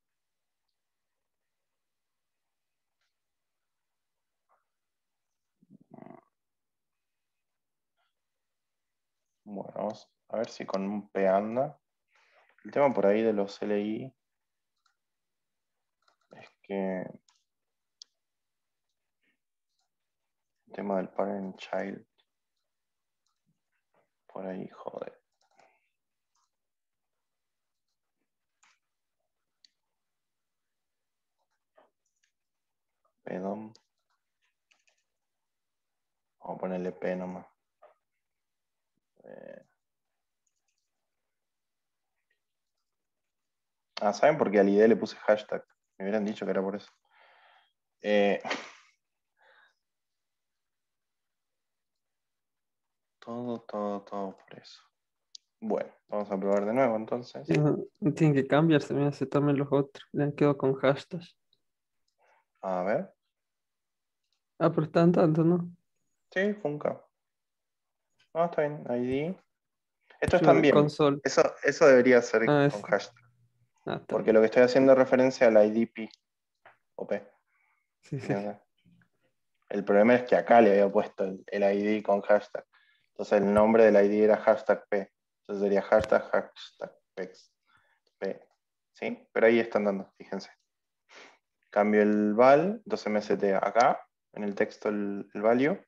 Bueno, vamos a ver si con un P anda. El tema por ahí de los LI es que el tema del parent child por ahí jode. Pedom. Vamos a ponerle P nomás. ¿Saben por qué al ID le puse hashtag? Me hubieran dicho que era por eso. Todo por eso. Bueno, vamos a probar de nuevo entonces. No tienen que cambiarse, me hace también los otros. Le han quedado con hashtags. A ver. Ah, pero están tanto, ¿no? Sí, Funka. No, está bien. ID. Estos Yo están de bien. console. Eso debería ser Ah, con es. hashtag. Ah, está Porque bien. lo que estoy haciendo es referencia al IDP o P. Sí. Fíjense. El problema es que acá le había puesto el ID con hashtag. Entonces el nombre del ID era hashtag P. Entonces sería hashtag P. ¿Sí? Pero ahí están dando, fíjense. Cambio el val, entonces me setea acá, en el texto el value.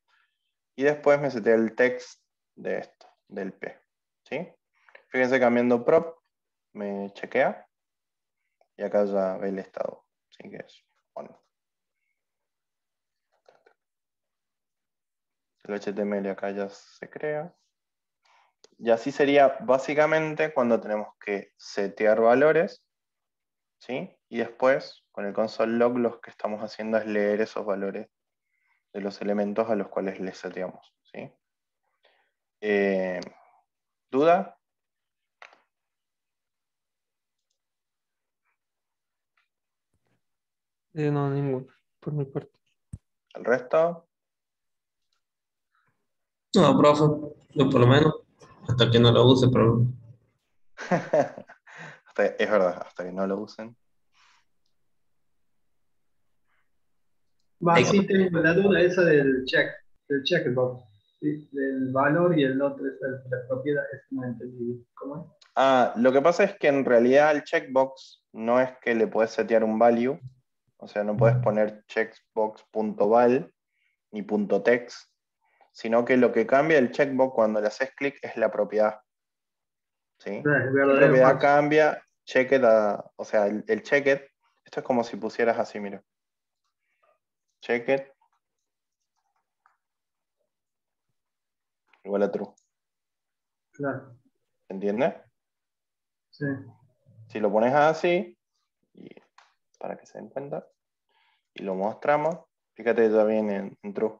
Y después me setea el text de esto, del P. ¿Sí? Fíjense, cambiando prop, me chequea. Y acá ya ve el estado. Así que es on. El HTML acá ya se crea. Y así sería básicamente cuando tenemos que setear valores, ¿sí? Y después, con el console log, lo que estamos haciendo es leer esos valores de los elementos a los cuales les seteamos, ¿sí? ¿Duda? No, ninguno, por mi parte. ¿El resto? No, profe, yo por lo menos, hasta que no lo use, pero Es verdad, hasta que no lo usen. Va, hay sí cosas. tengo la duda esa del checkbox, ¿sí? Del valor y el otro es la propiedad, es no entendí. ¿Cómo es? Lo que pasa es que en realidad el checkbox no es que le puedes setear un value, o sea, no puedes poner checkbox.val ni .text, sino que lo que cambia el checkbox cuando le haces clic es la propiedad. ¿Sí? Es ¿Qué verdadero o propiedad falso. cambia? Checked o sea, el checked, esto es como si pusieras así, mira. Checked igual a true. Claro, ¿Se entiende? sí. Si lo pones así, y para que se den cuenta, y lo mostramos, fíjate también en true.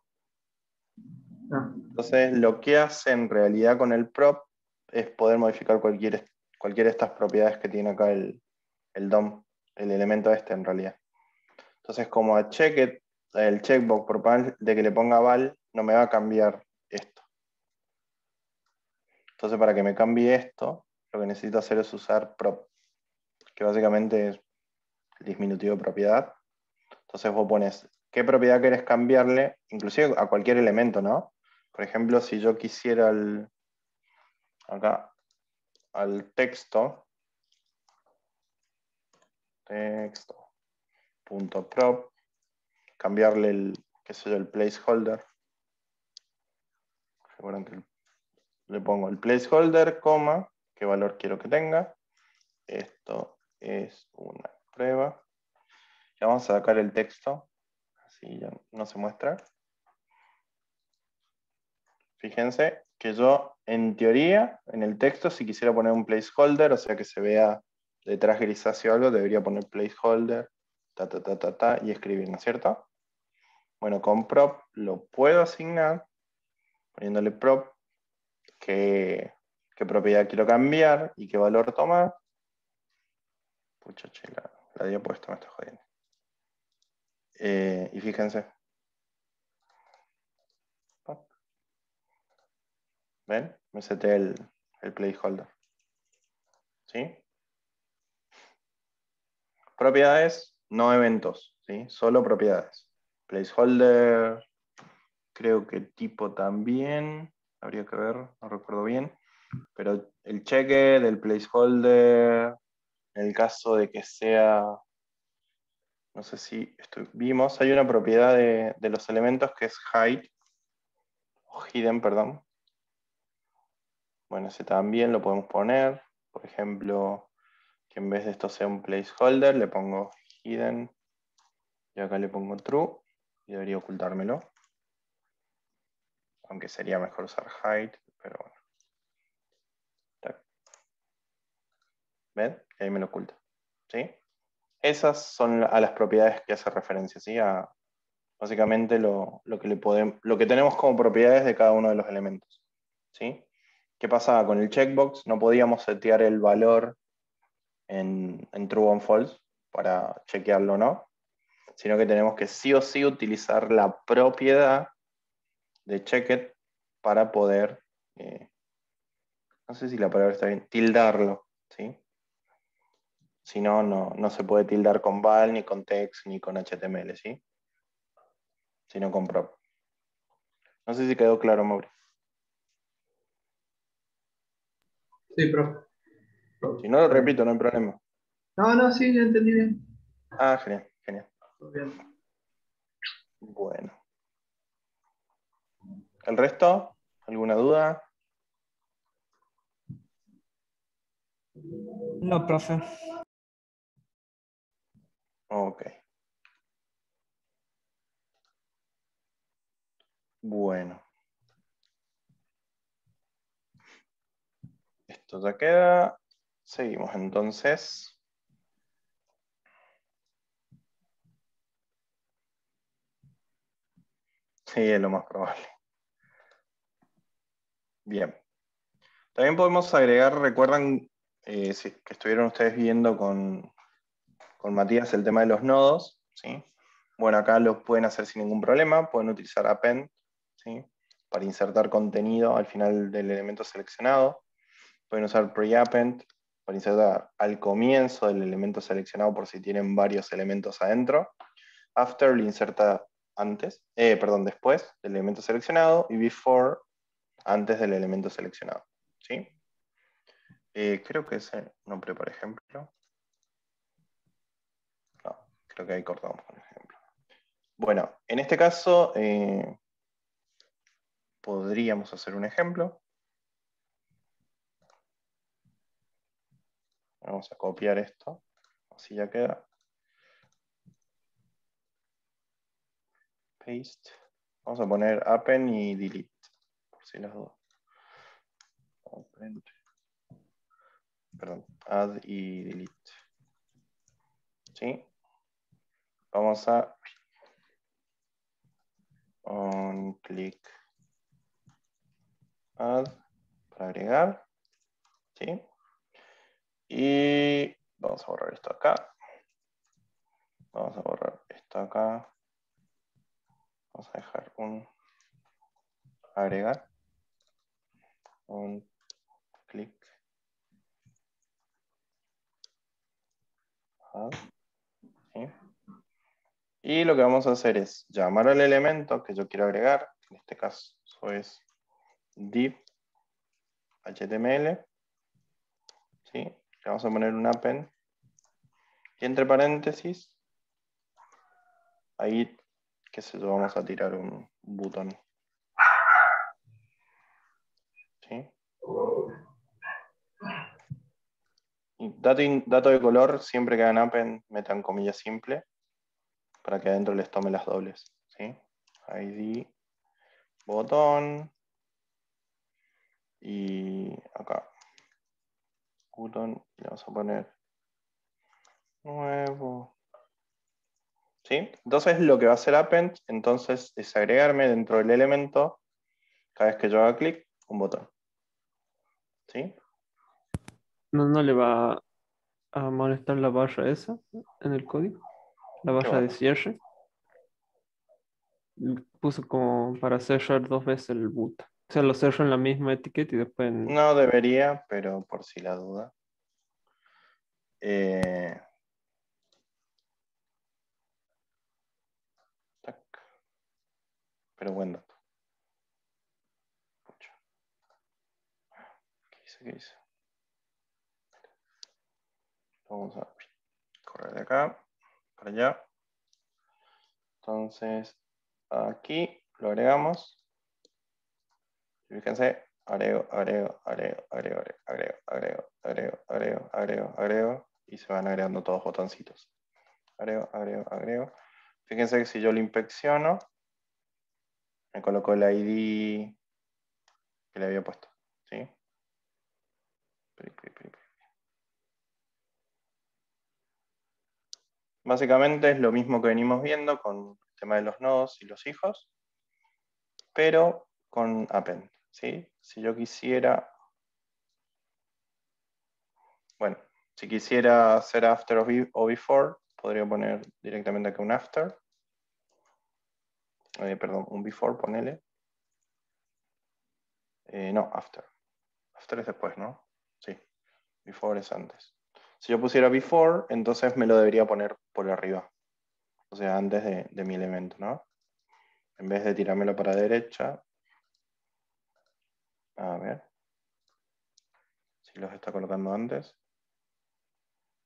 Ah, Entonces, lo que hace en realidad con el prop es poder modificar cualquiera de estas propiedades que tiene acá el DOM, el elemento este en realidad. Entonces, como a checked, el checkbox, por más de que le ponga val, no me va a cambiar esto. Entonces, para que me cambie esto, lo que necesito hacer es usar prop, que básicamente es el diminutivo de propiedad. Entonces vos pones qué propiedad querés cambiarle, inclusive a cualquier elemento, ¿no? Por ejemplo, si yo quisiera acá al texto.prop, cambiarle qué sé yo, el placeholder. Recuerden que le pongo el placeholder, coma, qué valor quiero que tenga. Esto es una prueba. Ya vamos a sacar el texto, así ya no se muestra. Fíjense que yo, en teoría, en el texto, si quisiera poner un placeholder, o sea que se vea detrás grisáceo o algo, debería poner placeholder, y escribir, ¿no es cierto? Bueno, con prop lo puedo asignar, poniéndole prop, qué propiedad quiero cambiar y qué valor tomar. Pucha, che, la había puesto, me está jodiendo. Y fíjense. ¿Ven? Me seté el placeholder. ¿Sí? Propiedades, no eventos, ¿sí? Solo propiedades. Placeholder, creo que tipo también, habría que ver, no recuerdo bien. Pero el cheque del placeholder, en el caso de que sea, no sé si vimos, hay una propiedad de los elementos que es hide, o hidden, perdón. Bueno, ese también lo podemos poner. Por ejemplo, que en vez de esto sea un placeholder, le pongo hidden y acá le pongo true y debería ocultármelo. Aunque sería mejor usar hide, pero bueno. ¿Ven? Y ahí me lo oculta. ¿Sí? Esas son a las propiedades que hace referencia, ¿sí? A básicamente lo que tenemos como propiedades de cada uno de los elementos. ¿Sí? ¿Qué pasaba con el checkbox? No podíamos setear el valor en true o en false para chequearlo o no, sino que tenemos que sí o sí utilizar la propiedad de checked para poder, no sé si la palabra está bien, tildarlo, ¿sí? Si no, no se puede tildar con val, ni con text, ni con HTML, ¿sí? Sino con prop. No sé si quedó claro, Mauri. Sí, profe. Si no lo repito, no hay problema. no, no, sí, ya entendí bien. Genial, genial. Todo bien. Bueno. ¿El resto? ¿Alguna duda? No, profe. Ok. Bueno. Esto ya queda. Seguimos entonces. Sí, es lo más probable. Bien. También podemos agregar, recuerdan, si, que estuvieron ustedes viendo con Matías el tema de los nodos, ¿sí? Bueno, acá lo pueden hacer sin ningún problema, pueden utilizar append, ¿sí? Para insertar contenido al final del elemento seleccionado. Pueden usar preappend para insertar al comienzo del elemento seleccionado por si tienen varios elementos adentro. After le inserta después del elemento seleccionado y before antes del elemento seleccionado. ¿Sí? Creo que ese no, pero por ejemplo. No, creo que ahí cortamos con ejemplo. Bueno, en este caso podríamos hacer un ejemplo. Vamos a copiar esto, así ya queda. Paste. Vamos a poner append y delete, por si las dudas. Append. Perdón, add y delete. ¿Sí? Vamos a on click add para agregar. ¿Sí? Y vamos a borrar esto acá. Vamos a borrar esto acá. Vamos a dejar un agregar. Un clic. Add, ¿sí? Y lo que vamos a hacer es llamar al elemento que yo quiero agregar. En este caso es div HTML. ¿Sí? Le vamos a poner un append. Y entre paréntesis, ahí, qué sé yo, vamos a tirar un botón. ¿Sí? Y dato de color, siempre que hagan append, metan comillas simple, para que adentro les tome las dobles. ¿Sí? ID, botón, y acá, botón, y le vamos a poner nuevo. ¿Sí? Entonces lo que va a hacer append, entonces, es agregarme dentro del elemento, cada vez que yo haga clic, un botón. ¿Sí? No le va a molestar la barra esa en el código, la ¿Qué barra de barra? cierre. Puso como para cerrar dos veces el boot. O sea, lo cerro en la misma etiqueta y después No debería, pero por si la duda. Tac. Pero buen dato. Pucha. ¿Qué hice? ¿Qué hice? Vamos a correr de acá para allá. Entonces, aquí lo agregamos. Fíjense, agrego, agrego, agrego, agrego, agrego, agrego, agrego, agrego, agrego, agrego, y se van agregando todos botoncitos. Agrego, agrego, agrego. Fíjense que si yo lo inspecciono, me colocó el ID que le había puesto. ¿Sí? Básicamente es lo mismo que venimos viendo con el tema de los nodos y los hijos, pero con append. ¿Sí? Si yo quisiera, bueno, si quisiera hacer after o before, podría poner directamente acá un after. Perdón, un before, ponele. No, after. After es después, ¿no? Sí, before es antes. Si yo pusiera before, entonces me lo debería poner por arriba. O sea, antes de mi elemento, ¿no? En vez de tirármelo para la derecha. A ver. Si los está colocando antes.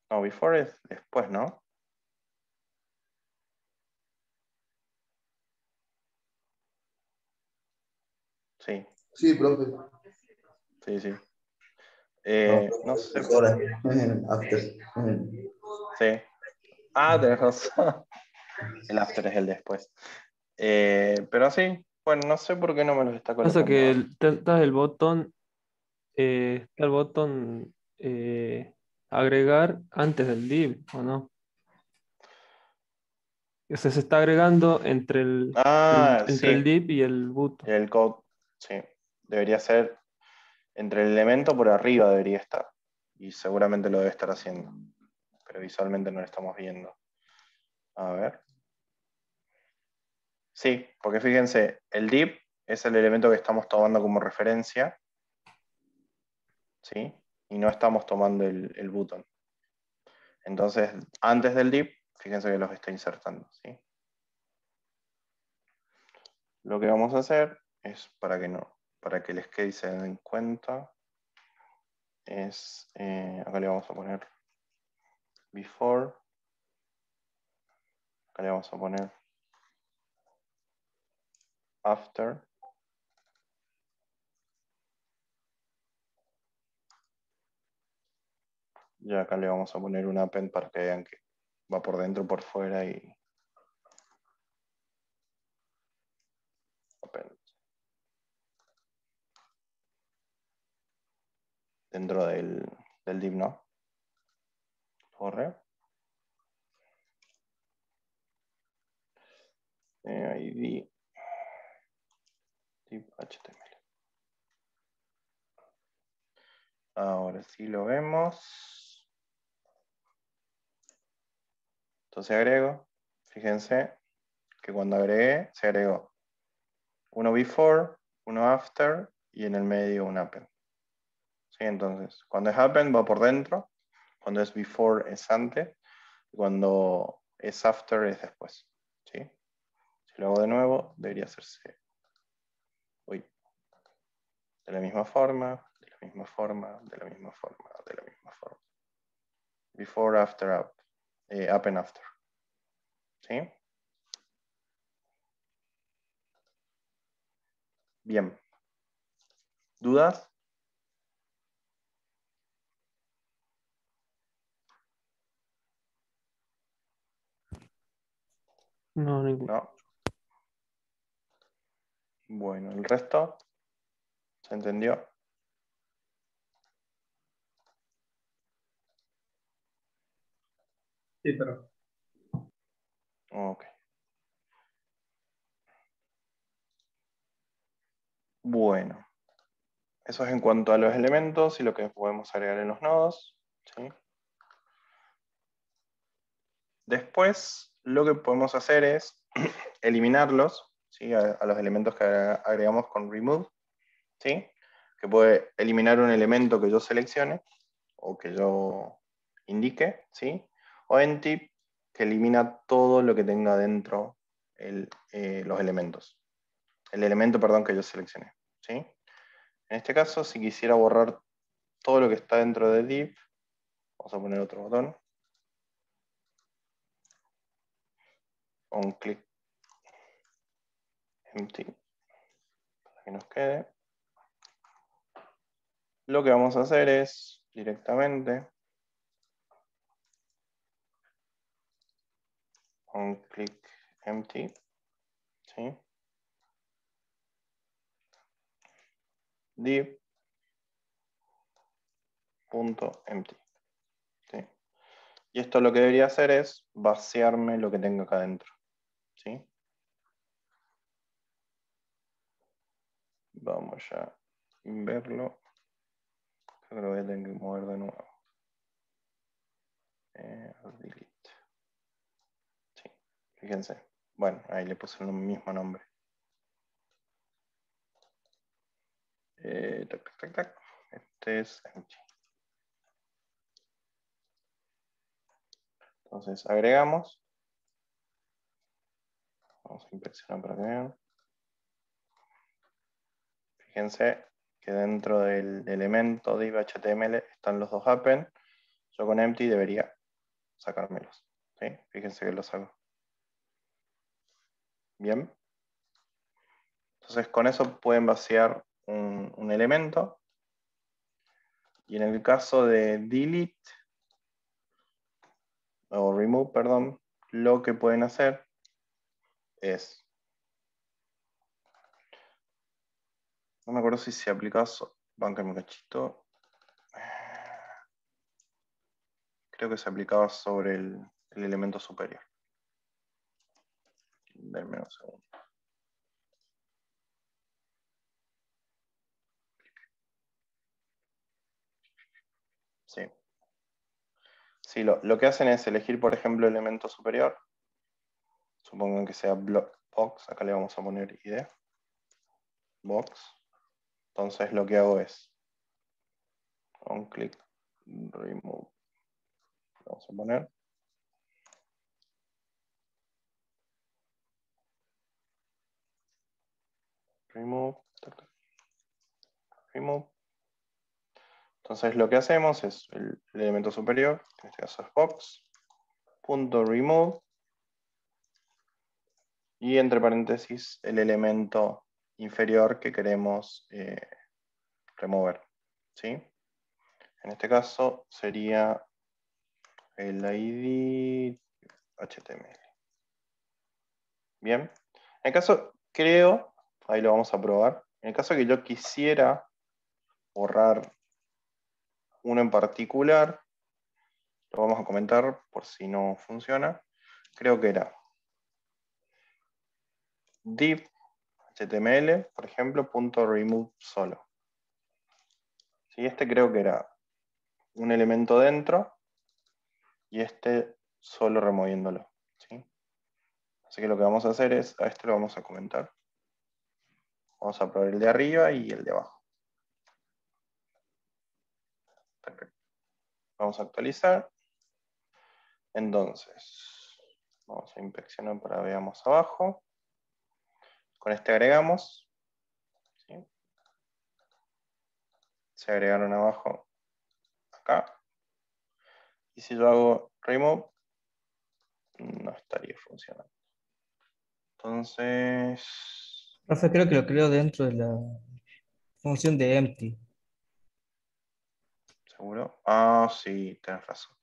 No, before es después, ¿no? Sí, Sí, profe. sí, sí. No, No sé. ahora, after. Sí. Ah, tenés razón. El after es el después. Pero sí, bueno, no sé por qué no me los está pasa colocando que antes. está el botón agregar antes del div, ¿o no? O sea, se está agregando entre Ah, entre el sí. div y el boot. El code, sí. Debería ser entre el elemento por arriba debería estar. Y seguramente lo debe estar haciendo. Pero visualmente no lo estamos viendo. A ver. Sí, porque fíjense, el div es el elemento que estamos tomando como referencia. ¿Sí? Y no estamos tomando el button. Entonces, antes del div, fíjense que los está insertando. ¿Sí? Lo que vamos a hacer es, para que les quede y se den cuenta, es, acá le vamos a poner before, acá le vamos a poner after, y acá le vamos a poner un append para que vean que va por dentro, por fuera y append. Dentro del div, ¿no? Corre. ID div HTML. Ahora sí lo vemos. Entonces agrego. Fíjense que cuando agregué, se agregó uno before, uno after y en el medio un append. ¿Sí? Entonces, cuando es append va por dentro, cuando es before es antes, y cuando es after es después. ¿Sí? Si lo hago de nuevo, debería hacerse de la misma forma, de la misma forma, de la misma forma, de la misma forma. Before, after, up and after. ¿Sí? Bien. ¿Dudas? No, ninguno. No. Bueno, el resto, ¿se entendió? Sí, pero Ok. Bueno, eso es en cuanto a los elementos y lo que podemos agregar en los nodos. ¿Sí? Después, lo que podemos hacer es eliminarlos, ¿sí? A los elementos que agregamos con remove, ¿sí? Que puede eliminar un elemento que yo seleccione o que yo indique, ¿sí? O empty, que elimina todo lo que tenga dentro los elementos. El elemento, perdón, que yo seleccioné, ¿sí? En este caso, si quisiera borrar todo lo que está dentro de div, vamos a poner otro botón. On click empty, para que nos quede. Lo que vamos a hacer es directamente on click empty, ¿sí? div.empty, ¿sí? Y esto lo que debería hacer es vaciarme lo que tengo acá adentro, ¿sí? Vamos a verlo. Creo que lo voy a tener que mover de nuevo. Delete. Sí, fíjense. Bueno, ahí le puse el mismo nombre. Tac, tac, tac, tac. Este es empty. Entonces agregamos. Vamos a inspeccionar para que vean. Fíjense que dentro del elemento div HTML están los dos append. Yo con empty debería sacármelos. ¿Sí? Fíjense que los saco. Bien. Entonces con eso pueden vaciar un elemento. Y en el caso de delete, o remove, perdón, lo que pueden hacer es, no me acuerdo si se aplica, banca un cachito, creo que se aplicaba sobre el elemento superior. Denme un segundo. Sí. Sí, lo que hacen es elegir, por ejemplo, el elemento superior. Supongan que sea box, acá le vamos a poner ID. Box. Entonces lo que hago es on click remove. Vamos a poner remove. Remove. Entonces lo que hacemos es el elemento superior, que en este caso es box.remove, y entre paréntesis el elemento inferior que queremos remover, ¿sí? En este caso sería el ID HTML. Bien. En el caso, creo, ahí lo vamos a probar, en el caso que yo quisiera borrar uno en particular, lo vamos a comentar por si no funciona, creo que era div HTML, por ejemplo, .remove solo. ¿Sí? Este creo que era un elemento dentro y este solo removiéndolo, ¿sí? Así que lo que vamos a hacer es, a este lo vamos a comentar. Vamos a probar el de arriba y el de abajo. Perfecto. Vamos a actualizar. Entonces, vamos a inspeccionar para que veamos abajo. Con este agregamos. ¿Sí? Se agregaron abajo acá. Y si yo hago remove, no estaría funcionando. Entonces, Profe, creo que lo creo dentro de la función de empty. ¿seguro? Ah, sí, tenés razón.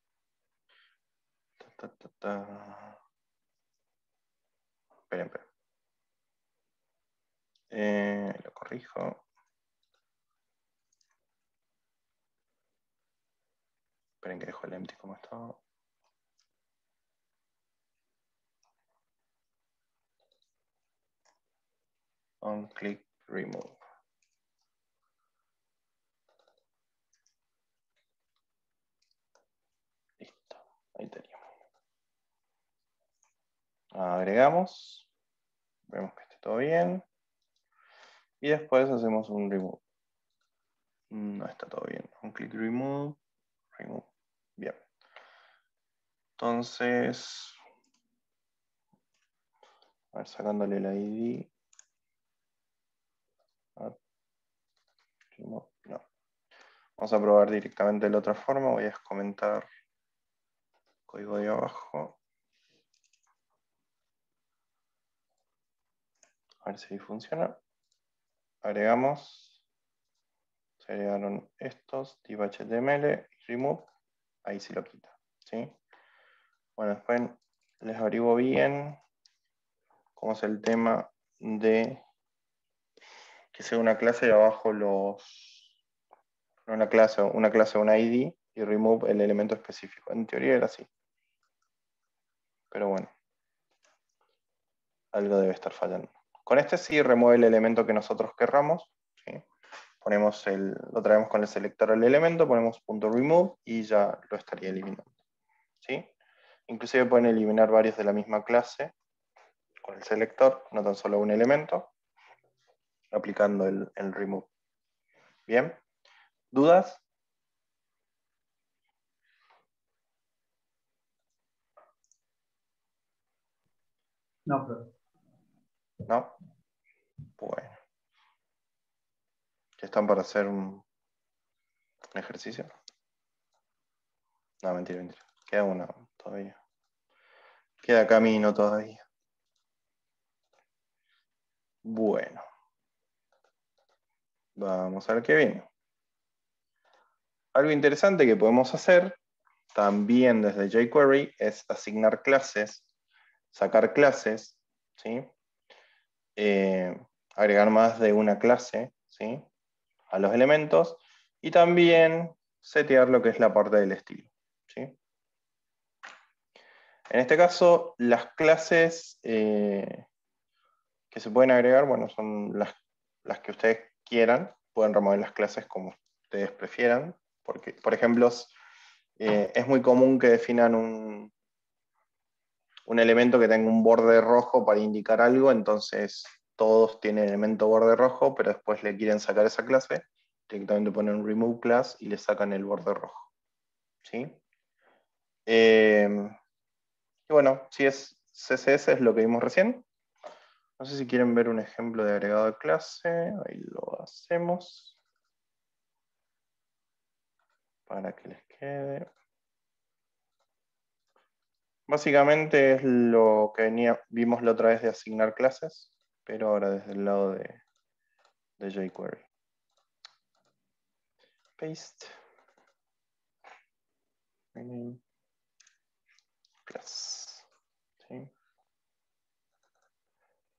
Esperen. Lo corrijo. Esperen que dejo el empty como estaba. On click remove. Listo, ahí teníamos. Agregamos, vemos que esté todo bien. Y después hacemos un remove. No está todo bien. Un click remove, remove. Bien. Entonces, a ver, sacándole el ID. Remove, no. Vamos a probar directamente de la otra forma. Voy a comentar el código de abajo. A ver si funciona. Agregamos. Se agregaron estos, div HTML, remove. Ahí sí lo quita. ¿Sí? Bueno, después les averiguo bien cómo es el tema de que sea una clase y abajo una clase, una ID y remove el elemento específico. En teoría era así. Pero bueno, algo debe estar fallando. Con este sí remueve el elemento que nosotros querramos. ¿Sí? Lo traemos con el selector al elemento, ponemos .remove y ya lo estaría eliminando. ¿Sí? Inclusive pueden eliminar varios de la misma clase con el selector, no tan solo un elemento, aplicando el remove. Bien. ¿Dudas? No, pero ¿No? Bueno. ¿Ya están para hacer un ejercicio? No, mentira. Queda una todavía. Queda camino todavía. Bueno. Vamos a ver qué viene. Algo interesante que podemos hacer también desde jQuery es asignar clases, sacar clases, ¿sí? Agregar más de una clase, ¿sí? A los elementos y también setear lo que es la parte del estilo, ¿sí? En este caso, las clases que se pueden agregar, bueno, son las que ustedes quieran. Pueden remover las clases como ustedes prefieran. Porque, por ejemplo, es muy común que definan un elemento que tenga un borde rojo para indicar algo, entonces todos tienen elemento borde rojo, pero después le quieren sacar esa clase, directamente ponen un remove class y le sacan el borde rojo. ¿Sí? Y bueno, si es CSS es lo que vimos recién. No sé si quieren ver un ejemplo de agregado de clase, ahí lo hacemos. para que les quede. Básicamente es lo que vimos la otra vez de asignar clases, pero ahora desde el lado de jQuery. Paste. Rename class. ¿Sí?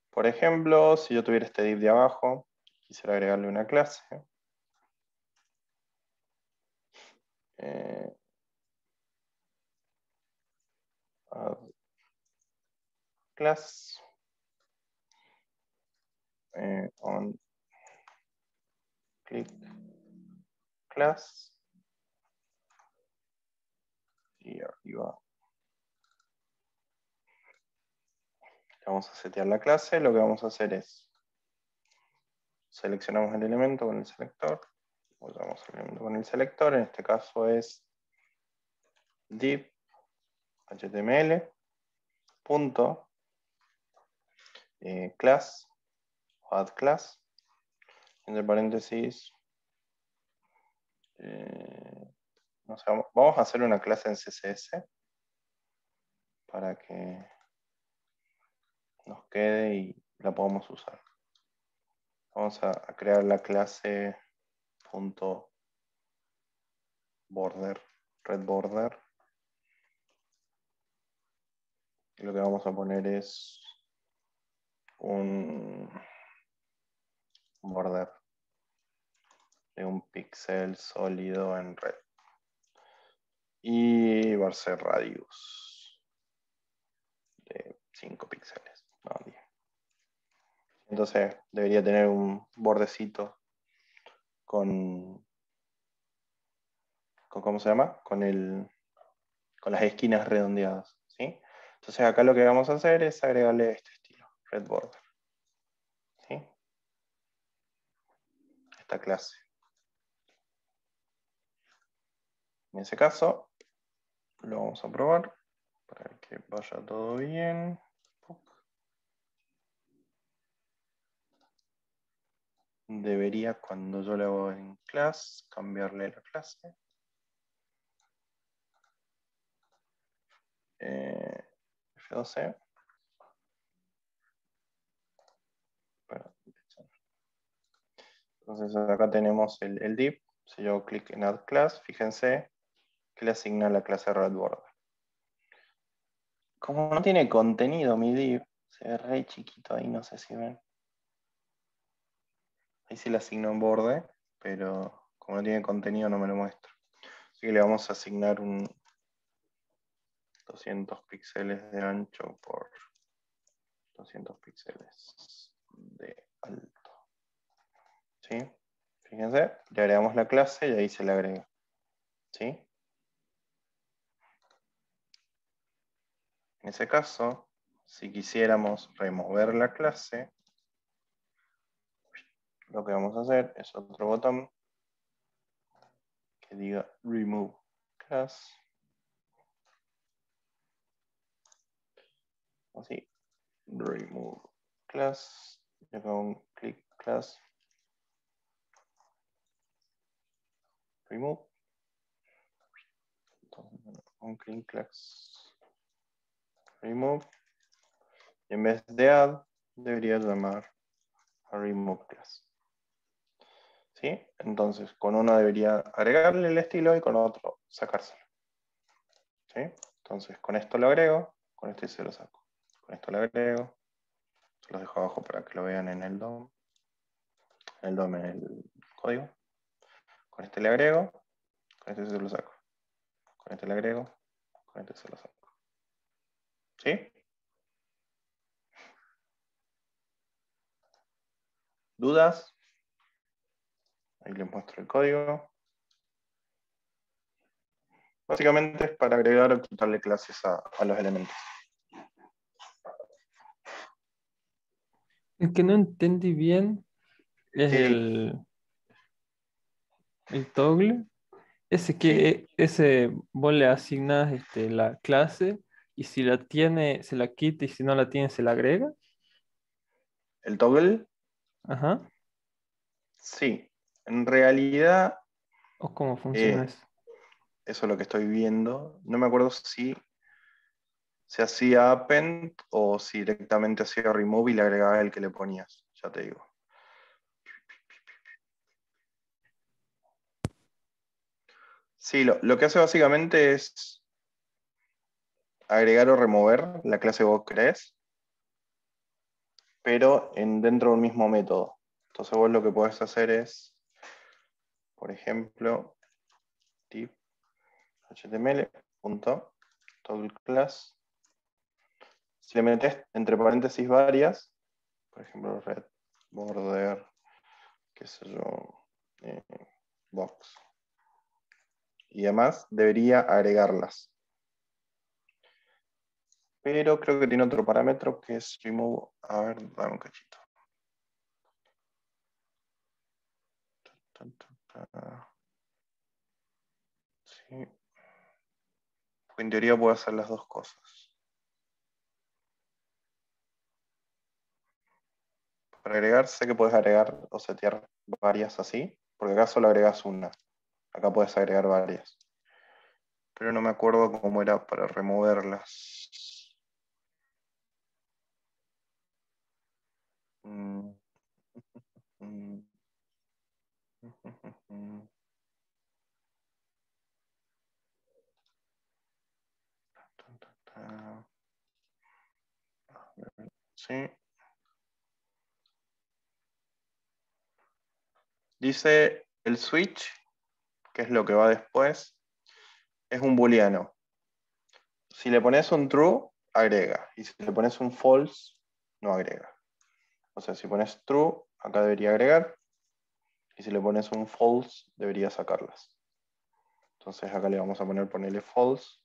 Por ejemplo, si yo tuviera este div de abajo, quisiera agregarle una clase. Add class on click class y arriba vamos a setear la clase. Lo que vamos a hacer es seleccionamos el elemento con el selector, volvemos al elemento con el selector, en este caso es div html punto class o add class, entre paréntesis, no sé, vamos a hacer una clase en CSS para que nos quede y la podamos usar. Vamos a crear la clase punto border, red border. Y lo que vamos a poner es un border de un píxel sólido en red. Y va a ser radius de 5 píxeles, no 10. Entonces debería tener un bordecito con ¿cómo se llama? Con las esquinas redondeadas, ¿sí? Entonces acá lo que vamos a hacer es agregarle este estilo, red border, ¿sí? Esta clase. En ese caso, lo vamos a probar para que vaya todo bien. Debería, cuando yo lo hago en class, cambiarle la clase. F12. Entonces acá tenemos el div. Si yo clic en add class, fíjense que le asigna la clase red border. Como no tiene contenido mi div, se ve re chiquito ahí, no sé si ven. Ahí sí le asigno en borde, pero como no tiene contenido no me lo muestra. Así que le vamos a asignar un 200 píxeles de ancho por 200 píxeles de alto. ¿Sí? Fíjense, le agregamos la clase y ahí se le agrega. ¿Sí? En ese caso, si quisiéramos remover la clase, lo que vamos a hacer es otro botón que diga remove class. Así, remove class. Y acá un click class. Remove. Entonces, un click class. Remove. Y en vez de add, debería llamar a remove class. ¿Sí? Entonces, con uno debería agregarle el estilo y con otro sacárselo. ¿Sí? Entonces, con esto lo agrego, con esto se lo saco. Con esto lo agrego, se los dejo abajo para que lo vean en el DOM. En el DOM, en el código. Con este le agrego, con este se lo saco. Con este le agrego, con este se lo saco. ¿Sí? ¿Dudas? Ahí les muestro el código. Básicamente es para agregar o quitarle clases a los elementos. El que no entendí bien es Sí. el toggle. Ese vos le asignas la clase y si la tiene, se la quita y si no la tiene, se la agrega. ¿El toggle? Ajá. Sí. En realidad, ¿O cómo funciona eso? Eso es lo que estoy viendo. No me acuerdo si se hacía append o si directamente hacía remove y le agregaba el que le ponías. Ya te digo. Sí, lo que hace básicamente es agregar o remover la clase que vos crees, pero dentro de un mismo método. Entonces vos lo que podés hacer es, por ejemplo, tip html.toggleClass. Si le metes entre paréntesis varias, por ejemplo, red, border, qué sé yo, box y demás, debería agregarlas. Pero creo que tiene otro parámetro que es remove. A ver, dame un cachito. Sí. Porque en teoría puedo hacer las dos cosas. Para agregar, sé que puedes agregar o setear varias así, porque acá solo agregas una. Acá puedes agregar varias. Pero no me acuerdo cómo era para removerlas. Mm. Sí. Dice el switch, que es lo que va después, es un booleano. Si le pones un true, agrega. Y si le pones un false, no agrega. O sea, si pones true, acá debería agregar. Y si le pones un false, debería sacarlas. Entonces acá le vamos a ponerle false.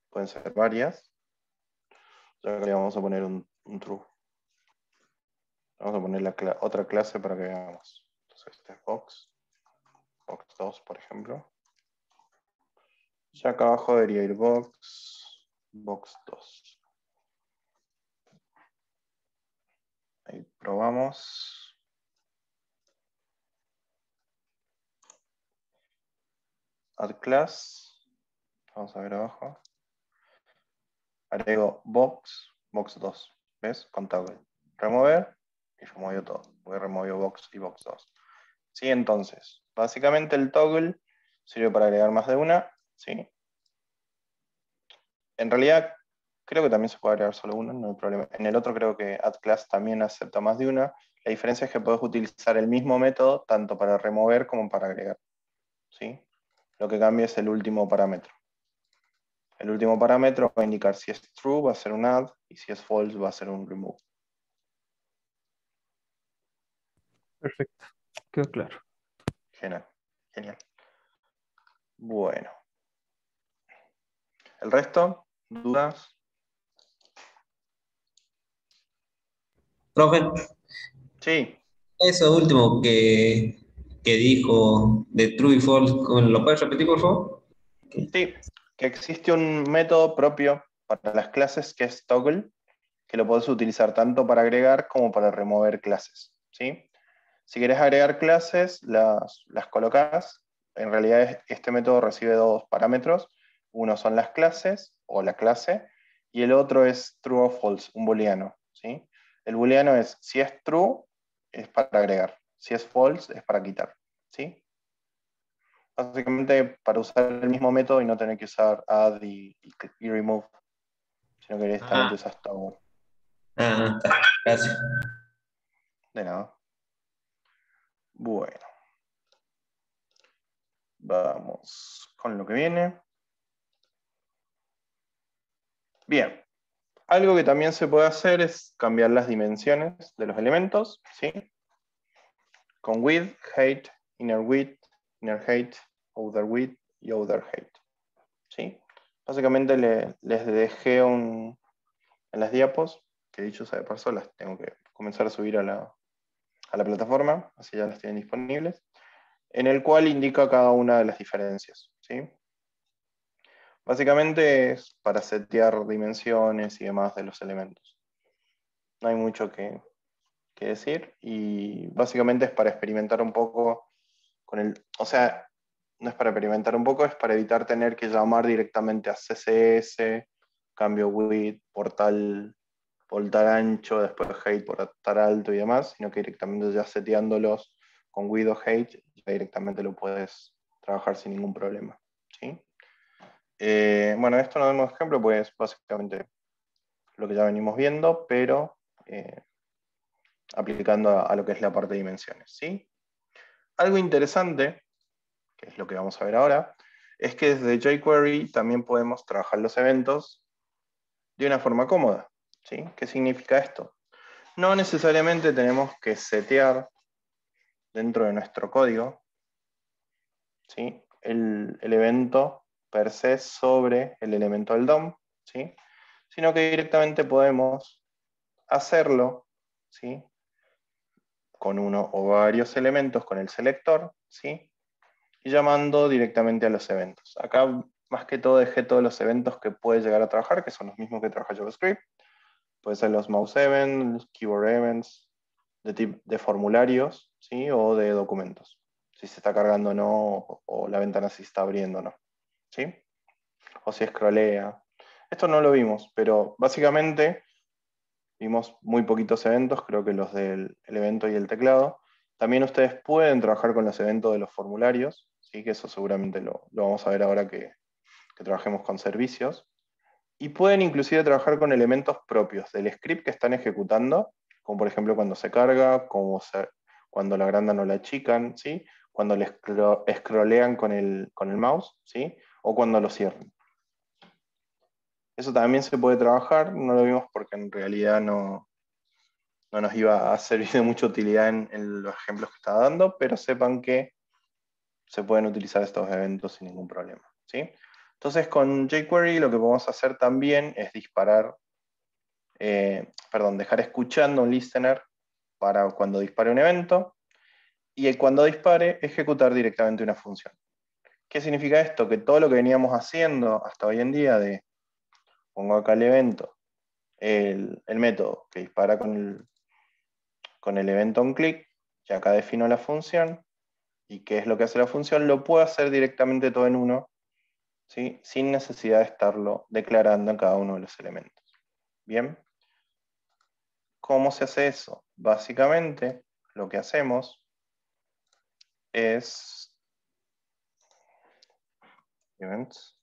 Pueden ser varias. Y acá le vamos a poner un true. Vamos a poner otra clase para que veamos. Entonces este es box. Box 2, por ejemplo. Y acá abajo debería ir box 2. Ahí probamos. Add class. Vamos a ver abajo. Agrego box 2. ¿Ves? Con toggle. Remover y removió todo. Voy a remover box y box 2. Sí, entonces, básicamente el toggle sirve para agregar más de una. ¿Sí? En realidad, creo que también se puede agregar solo una, no hay problema. En el otro creo que add class también acepta más de una. La diferencia es que puedes utilizar el mismo método tanto para remover como para agregar. ¿Sí? Lo que cambia es el último parámetro. El último parámetro va a indicar si es true, va a ser un add, y si es false, va a ser un remove. Perfecto, quedó claro. Genial, genial. Bueno. ¿El resto? ¿Dudas? Profe, Sí, eso último que dijo de true y false, ¿lo puedes repetir, por favor? sí. Que existe un método propio para las clases que es toggle, que lo podés utilizar tanto para agregar como para remover clases. ¿Sí? Si querés agregar clases, las colocás. En realidad este método recibe dos parámetros. Uno son las clases o la clase y el otro es true o false, un booleano. ¿Sí? El booleano es si es true, es para agregar. Si es false, es para quitar. ¿Sí? Básicamente para usar el mismo método y no tener que usar add y remove, sino que directamente usas toggle. Está. Gracias. De nada. Bueno. Vamos con lo que viene. Bien. Algo que también se puede hacer es cambiar las dimensiones de los elementos, ¿sí? Con width, height, inner height, outer width y outer height. ¿Sí? Básicamente les dejé en las diapos, que dicho sea de paso, las tengo que comenzar a subir a la plataforma, así ya las tienen disponibles, en el cual indica cada una de las diferencias. ¿Sí? Básicamente es para setear dimensiones y demás de los elementos. No hay mucho que decir y básicamente es para experimentar un poco o sea, no es para experimentar un poco, es para evitar tener que llamar directamente a CSS, cambio width, por tal ancho, después height por tal alto y demás, sino que directamente ya seteándolos con width o height, ya directamente lo puedes trabajar sin ningún problema. ¿Sí? Bueno, esto no damos ejemplo, pues básicamente lo que ya venimos viendo, pero aplicando a lo que es la parte de dimensiones. ¿Sí? Algo interesante, que es lo que vamos a ver ahora, es que desde jQuery también podemos trabajar los eventos de una forma cómoda. ¿Sí? ¿Qué significa esto? No necesariamente tenemos que setear dentro de nuestro código, ¿sí? el evento per se sobre el elemento del DOM, ¿sí? Sino que directamente podemos hacerlo, ¿sí? Con uno o varios elementos con el selector, ¿sí? Y llamando directamente a los eventos. Acá más que todo dejé todos los eventos que puede llegar a trabajar, que son los mismos que trabaja JavaScript. Puede ser los mouse events, keyboard events, de formularios, ¿sí? O de documentos. Si se está cargando o no, o la ventana se está abriendo o no. ¿Sí? O si scrollea. Esto no lo vimos, pero básicamente vimos muy poquitos eventos, creo que los del evento y el teclado. También ustedes pueden trabajar con los eventos de los formularios, ¿sí? Que eso seguramente lo vamos a ver ahora que trabajemos con servicios. Y pueden inclusive trabajar con elementos propios del script que están ejecutando, como por ejemplo cuando se carga, cuando la agrandan o la achican, ¿sí? Cuando le scrollean con el mouse, ¿sí? O cuando lo cierran. Eso también se puede trabajar, no lo vimos porque en realidad no nos iba a servir de mucha utilidad en los ejemplos que estaba dando, pero sepan que se pueden utilizar estos eventos sin ningún problema, ¿sí? Entonces con jQuery lo que podemos hacer también es dejar escuchando un listener para cuando dispare un evento, y cuando dispare, ejecutar directamente una función. ¿Qué significa esto? Que todo lo que veníamos haciendo hasta hoy en día pongo acá el evento, el método que dispara con el evento onClick, y acá defino la función, y qué es lo que hace la función, lo puedo hacer directamente todo en uno, ¿sí? Sin necesidad de estarlo declarando en cada uno de los elementos. Bien. ¿Cómo se hace eso? Básicamente, lo que hacemos es events.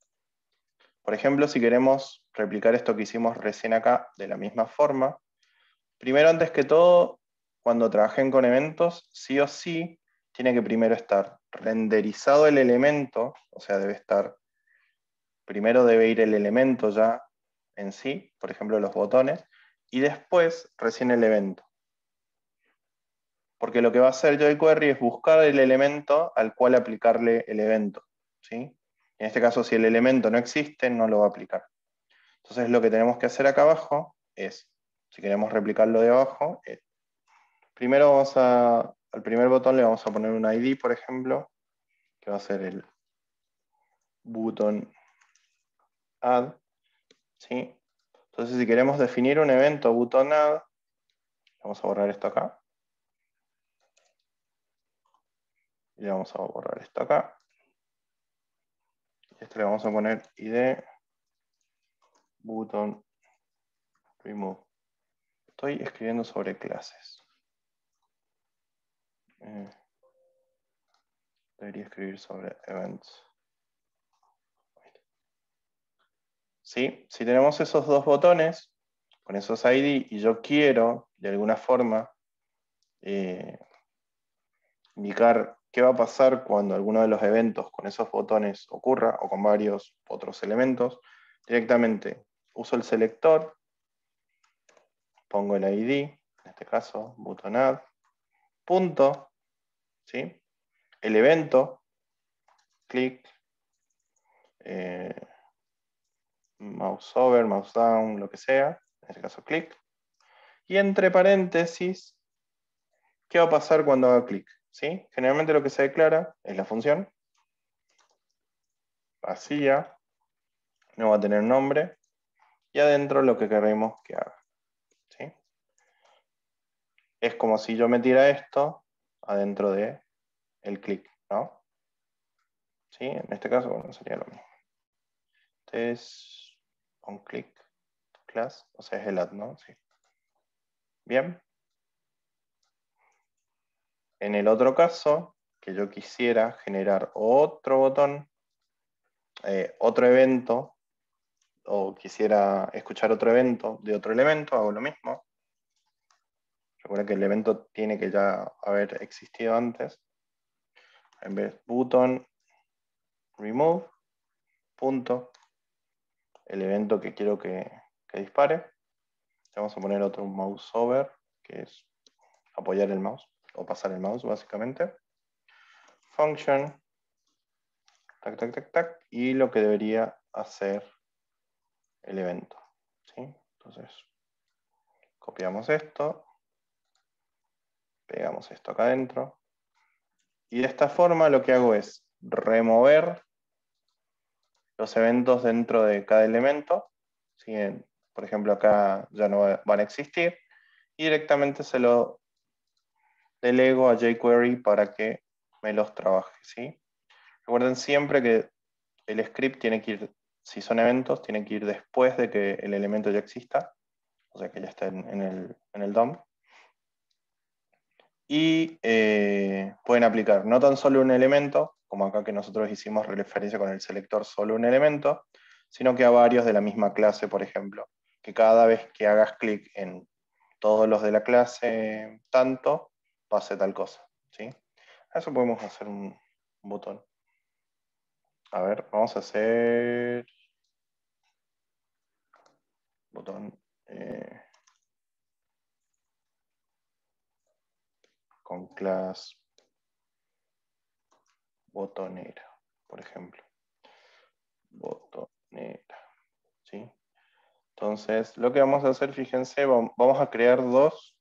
Por ejemplo, si queremos replicar esto que hicimos recién acá de la misma forma, primero, antes que todo, cuando trabajen con eventos, sí o sí, tiene que primero estar renderizado el elemento, o sea, primero debe ir el elemento ya en sí, por ejemplo, los botones, y después recién el evento. Porque lo que va a hacer jQuery es buscar el elemento al cual aplicarle el evento, ¿sí? En este caso, si el elemento no existe, no lo va a aplicar. Entonces, lo que tenemos que hacer acá abajo es, si queremos replicarlo de abajo, primero al primer botón le vamos a poner un ID, por ejemplo, que va a ser el button add, ¿sí? Entonces, si queremos definir un evento button add, vamos a borrar esto acá. Y le vamos a borrar esto acá. Y este le vamos a poner ID button remove. Estoy escribiendo sobre clases. Debería escribir sobre events. ¿Sí? Si tenemos esos dos botones, con esos ID, y yo quiero, de alguna forma, indicar qué va a pasar cuando alguno de los eventos con esos botones ocurra, o con varios otros elementos, directamente uso el selector, pongo el ID, en este caso, button add, punto, ¿sí? El evento, clic, mouse over, mouse down, lo que sea, en este caso clic, y entre paréntesis, ¿qué va a pasar cuando haga clic? ¿Sí? Generalmente lo que se declara es la función vacía, no va a tener nombre, y adentro lo que queremos que haga. ¿Sí? Es como si yo metiera esto adentro de el clic. ¿no? ¿Sí? En este caso, bueno, sería lo mismo. Este es onClick class, o sea, es el add, ¿no? Sí. Bien. En el otro caso, que yo quisiera generar otro botón, otro evento, o quisiera escuchar otro evento de otro elemento, hago lo mismo. Recuerda que el evento tiene que ya haber existido antes. En vez button remove, punto, el evento que quiero que dispare. Vamos a poner otro mouse over, que es apoyar el mouse, o pasar el mouse básicamente. Function, tac, tac, tac, tac, y lo que debería hacer el evento. ¿Sí? Entonces, copiamos esto, pegamos esto acá adentro, y de esta forma lo que hago es remover los eventos dentro de cada elemento. ¿Sí? Por ejemplo, acá ya no van a existir, y directamente se lo delego a jQuery para que me los trabaje. ¿Sí? Recuerden siempre que el script tiene que ir, si son eventos, tiene que ir después de que el elemento ya exista, o sea que ya está en el DOM. Y pueden aplicar no tan solo un elemento, como acá que nosotros hicimos referencia con el selector solo un elemento, sino que a varios de la misma clase, por ejemplo, que cada vez que hagas clic en todos los de la clase tanto, pase tal cosa. ¿Sí? A eso podemos hacer un botón. A ver, vamos a hacer botón con class botonera, por ejemplo. Botonera. ¿Sí? Entonces, lo que vamos a hacer, fíjense, vamos a crear dos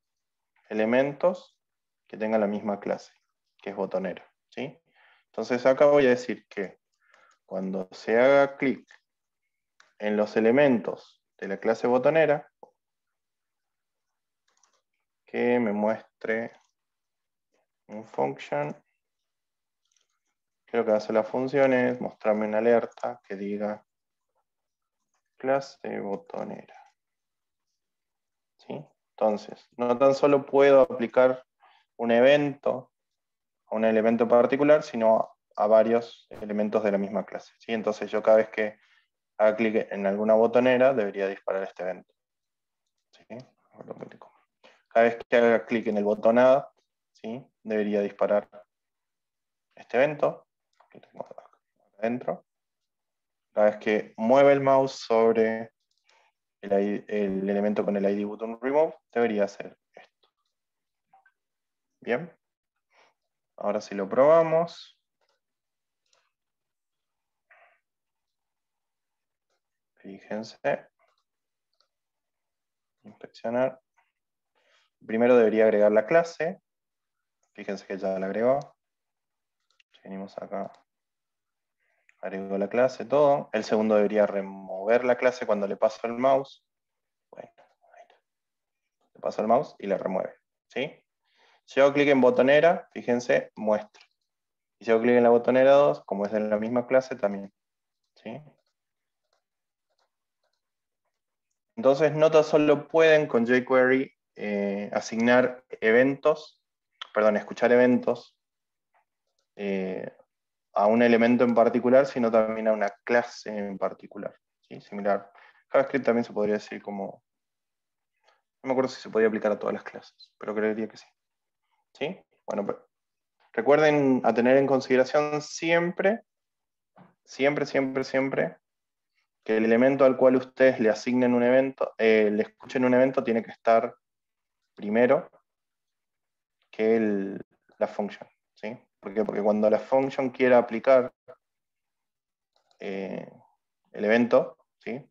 elementos que tengan la misma clase, que es botonera. ¿Sí? Entonces, acá voy a decir que cuando se haga clic en los elementos de la clase botonera, que me muestre un function. Creo que hace la función es mostrarme una alerta que diga clase botonera. ¿Sí? Entonces, no tan solo puedo aplicar un evento a un elemento particular, sino a varios elementos de la misma clase. ¿Sí? Entonces yo cada vez que haga clic en alguna botonera, debería disparar este evento. ¿Sí? Cada vez que haga clic en el botón add, ¿sí? Debería disparar este evento, que tengo acá adentro. Cada vez que mueve el mouse sobre el elemento con el ID button remove, debería hacer esto. Bien. Ahora si lo probamos. Fíjense. Inspeccionar. Primero debería agregar la clase. Fíjense que ya la agregó. Venimos acá. Agrego la clase, todo. El segundo debería remover la clase cuando le paso el mouse. Bueno, ahí está. Le paso el mouse y la remueve. ¿Sí? Si hago clic en botonera, fíjense, muestra. Y si hago clic en la botonera 2, como es de la misma clase, también. ¿Sí? Entonces, no tan solo pueden con jQuery asignar eventos, escuchar eventos a un elemento en particular, sino también a una clase en particular. ¿Sí? Similar. JavaScript también se podría decir como... No me acuerdo si se podía aplicar a todas las clases, pero creería que sí. ¿Sí? Bueno, recuerden a tener en consideración siempre, que el elemento al cual ustedes le asignen un evento, le escuchen un evento, tiene que estar primero que la function. ¿Sí? ¿Por qué? Porque cuando la function quiera aplicar el evento, ¿sí?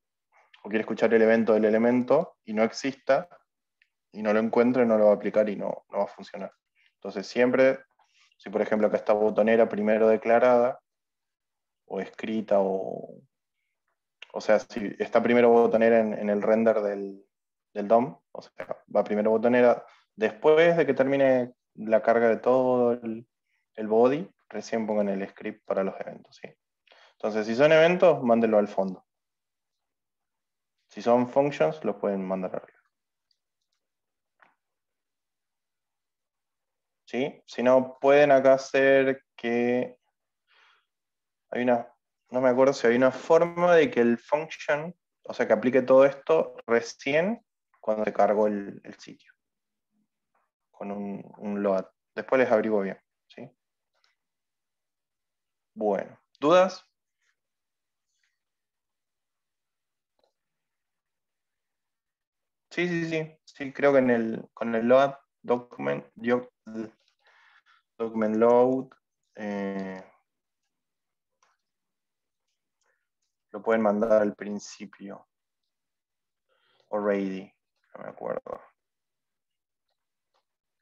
O quiere escuchar el evento del elemento y no exista, y no lo encuentre, no lo va a aplicar y no va a funcionar. Entonces siempre, si por ejemplo acá está botonera primero declarada, o escrita, o sea, si está primero botonera en el render del DOM, o sea, va primero botonera, después de que termine la carga de todo el body, recién pongan el script para los eventos, ¿sí? Entonces, si son eventos, mándenlo al fondo. Si son functions, los pueden mandar arriba. ¿Sí? Si no, pueden acá hacer que hay una, no me acuerdo si hay una forma de que el function, o sea, que aplique todo esto recién cuando se cargó el sitio. Con un load. Después les averiguo bien, ¿sí? Bueno, ¿dudas? Sí, creo que con el load document load lo pueden mandar al principio. O ready, no me acuerdo.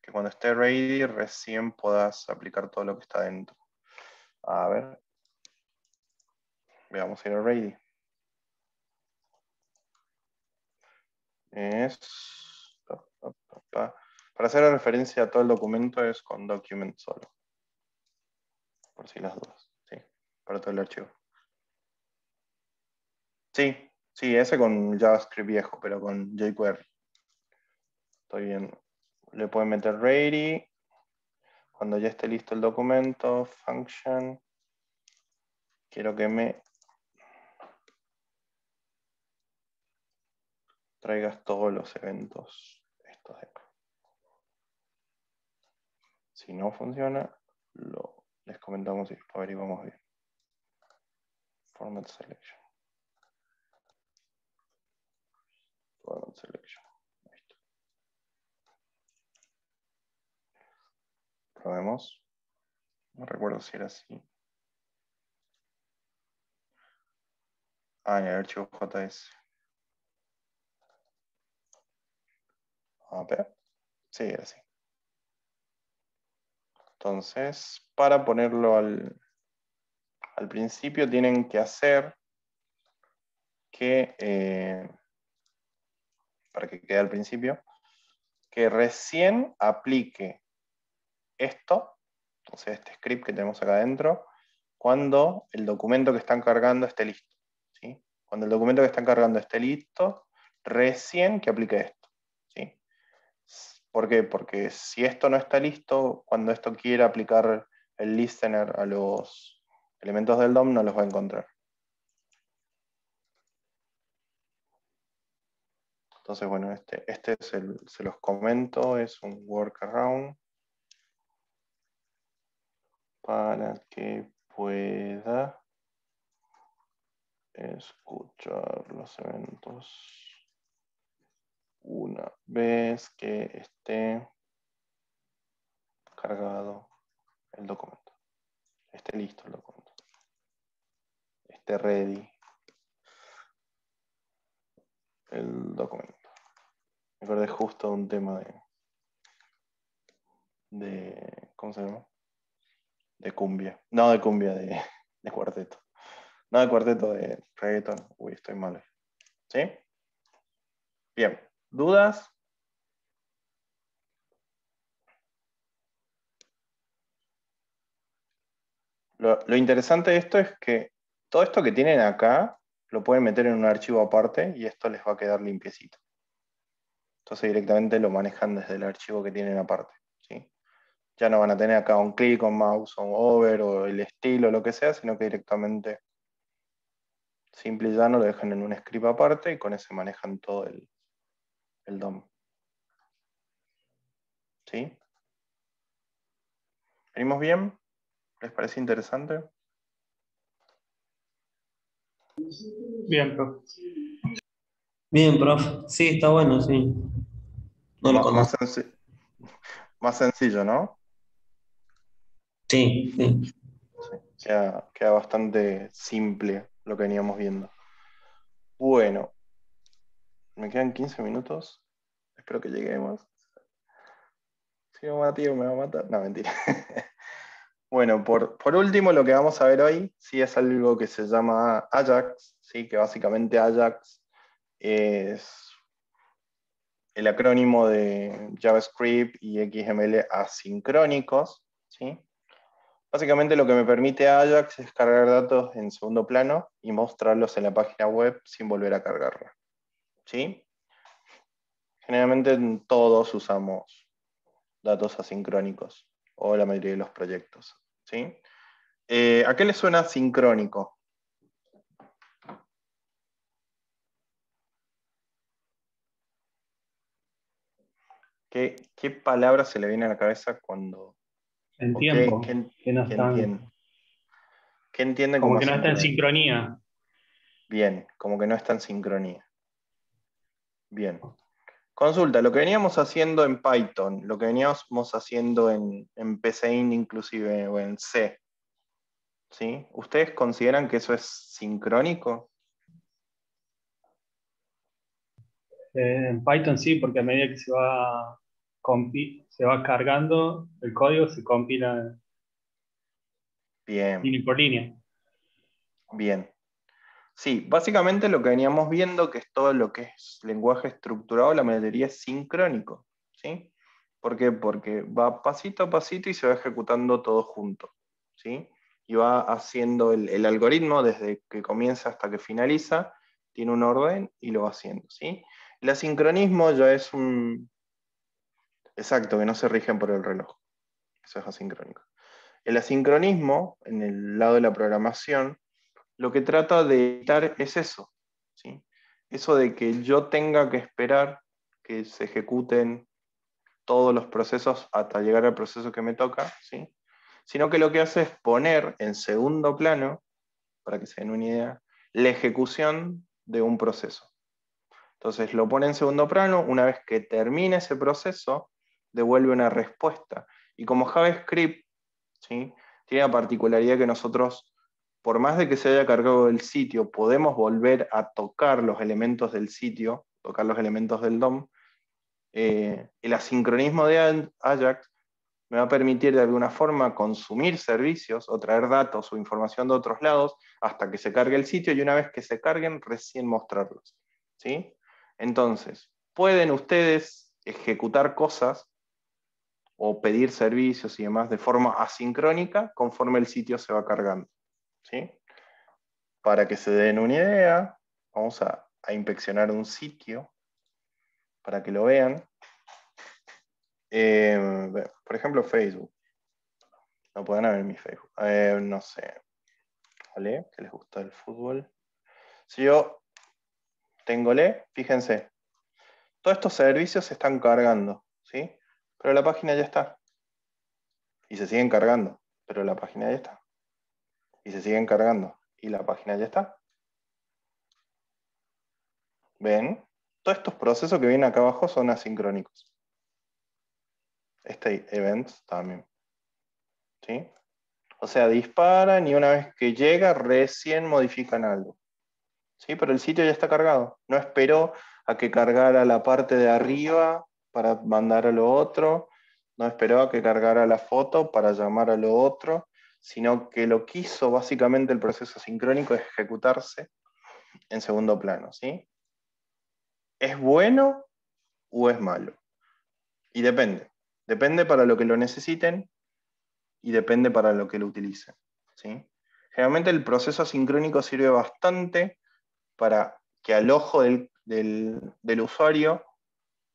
Que cuando esté ready recién puedas aplicar todo lo que está dentro. A ver. Veamos a ir a ready. Para hacer referencia a todo el documento es con document solo. Por si las dudas. Sí, para todo el archivo. Sí, ese con JavaScript viejo, pero con jQuery. Estoy bien. Le pueden meter ready. Cuando ya esté listo el documento, function. Quiero que me traigas todos los eventos estos de acá. Si no funciona, les comentamos y lo averiguamos bien. Format selection. Format selection. Listo. Probemos. No recuerdo si era así. En el archivo JS. A ver. Sí, era así. Entonces, para ponerlo al principio, tienen que hacer que, para que quede al principio, que recién aplique esto, entonces este script que tenemos acá adentro, cuando el documento que están cargando esté listo. ¿Sí? Cuando el documento que están cargando esté listo, recién que aplique esto. ¿Sí? ¿Por qué? Porque si esto no está listo, cuando esto quiera aplicar el listener a los elementos del DOM, no los va a encontrar. Entonces, bueno, este es se los comento, es un workaround para que pueda escuchar los eventos una vez que esté cargado el documento. Esté listo el documento. Esté ready el documento. Me acordé justo de un tema de ¿cómo se llama? De cumbia. No de cumbia, de cuarteto. No de cuarteto, de reggaeton. Uy, estoy mal. ¿Sí? Bien. ¿Dudas? Lo interesante de esto es que todo esto que tienen acá lo pueden meter en un archivo aparte y esto les va a quedar limpiecito. Entonces directamente lo manejan desde el archivo que tienen aparte. ¿Sí? Ya no van a tener acá un clic, un mouse, un over o el estilo, lo que sea, sino que directamente simple y llano lo dejan en un script aparte y con ese manejan todo el DOM. ¿Sí? ¿Venimos bien? ¿Les parece interesante? Bien, profe. Bien, profe. Sí, está bueno, sí. No lo conozco. Más sencillo, ¿no? Sí, sí. Sí, queda bastante simple lo que veníamos viendo. Bueno, me quedan 15 minutos. Espero que lleguemos. Si no, Matías me va a matar. No, mentira. Bueno, por último, lo que vamos a ver hoy sí es algo que se llama Ajax, ¿sí? Que básicamente Ajax es el acrónimo de JavaScript y XML asincrónicos, ¿sí? Básicamente lo que me permite Ajax es cargar datos en segundo plano y mostrarlos en la página web sin volver a cargarla. ¿Sí? Generalmente todos usamos datos asincrónicos, o la mayoría de los proyectos. ¿Sí? ¿A qué le suena sincrónico? ¿Qué palabra se le viene a la cabeza cuando... En o tiempo, que no qué están, entiende? ¿Qué entiende como como que no está en asincrónico? sincronía. Bien, como que no está en sincronía. Bien. Consulta, lo que veníamos haciendo en Python, lo que veníamos haciendo en PCInt inclusive, o en C, ¿sí? ¿Ustedes consideran que eso es sincrónico? En Python sí, porque a medida que se va cargando el código, se compila Bien, línea por línea. bien. Sí, básicamente lo que veníamos viendo, que es todo lo que es lenguaje estructurado, la mayoría es sincrónico, ¿sí? ¿Por qué? Porque va pasito a pasito y se va ejecutando todo junto, ¿sí? Y va haciendo el algoritmo desde que comienza hasta que finaliza, tiene un orden y lo va haciendo, ¿sí? El asincronismo ya es un... Exacto, que no se rigen por el reloj. Eso es asincrónico. El asincronismo, en el lado de la programación, lo que trata de evitar es eso, ¿sí? Eso de que yo tenga que esperar que se ejecuten todos los procesos hasta llegar al proceso que me toca, ¿sí? Sino que lo que hace es poner en segundo plano, para que se den una idea, la ejecución de un proceso. Entonces lo pone en segundo plano, una vez que termine ese proceso, devuelve una respuesta. Y como JavaScript, ¿sí? Tiene la particularidad que nosotros, por más de que se haya cargado el sitio, podemos volver a tocar los elementos del sitio, tocar los elementos del DOM. El asincronismo de Ajax me va a permitir de alguna forma consumir servicios o traer datos o información de otros lados hasta que se cargue el sitio y una vez que se carguen, recién mostrarlos, ¿sí? Entonces, pueden ustedes ejecutar cosas o pedir servicios y demás de forma asincrónica conforme el sitio se va cargando, ¿sí? Para que se den una idea, vamos a inspeccionar un sitio para que lo vean. Por ejemplo, Facebook. No pueden ver mi Facebook. No sé. ¿Vale? ¿Qué les gusta el fútbol? Si yo tengo fíjense, todos estos servicios se están cargando, ¿sí? Pero la página ya está. Y se siguen cargando, pero la página ya está. Y se siguen cargando, y la página ya está. ¿Ven? Todos estos procesos que vienen acá abajo son asincrónicos. Este events también. ¿Sí? O sea, disparan y una vez que llega recién modifican algo. ¿Sí? Pero el sitio ya está cargado. No esperó a que cargara la parte de arriba para mandar a lo otro. No esperó a que cargara la foto para llamar a lo otro, sino que lo que hizo básicamente el proceso sincrónico es ejecutarse en segundo plano. ¿Sí? ¿Es bueno o es malo? Y depende. Depende para lo que lo necesiten y depende para lo que lo utilicen, ¿sí? Generalmente el proceso asincrónico sirve bastante para que al ojo del usuario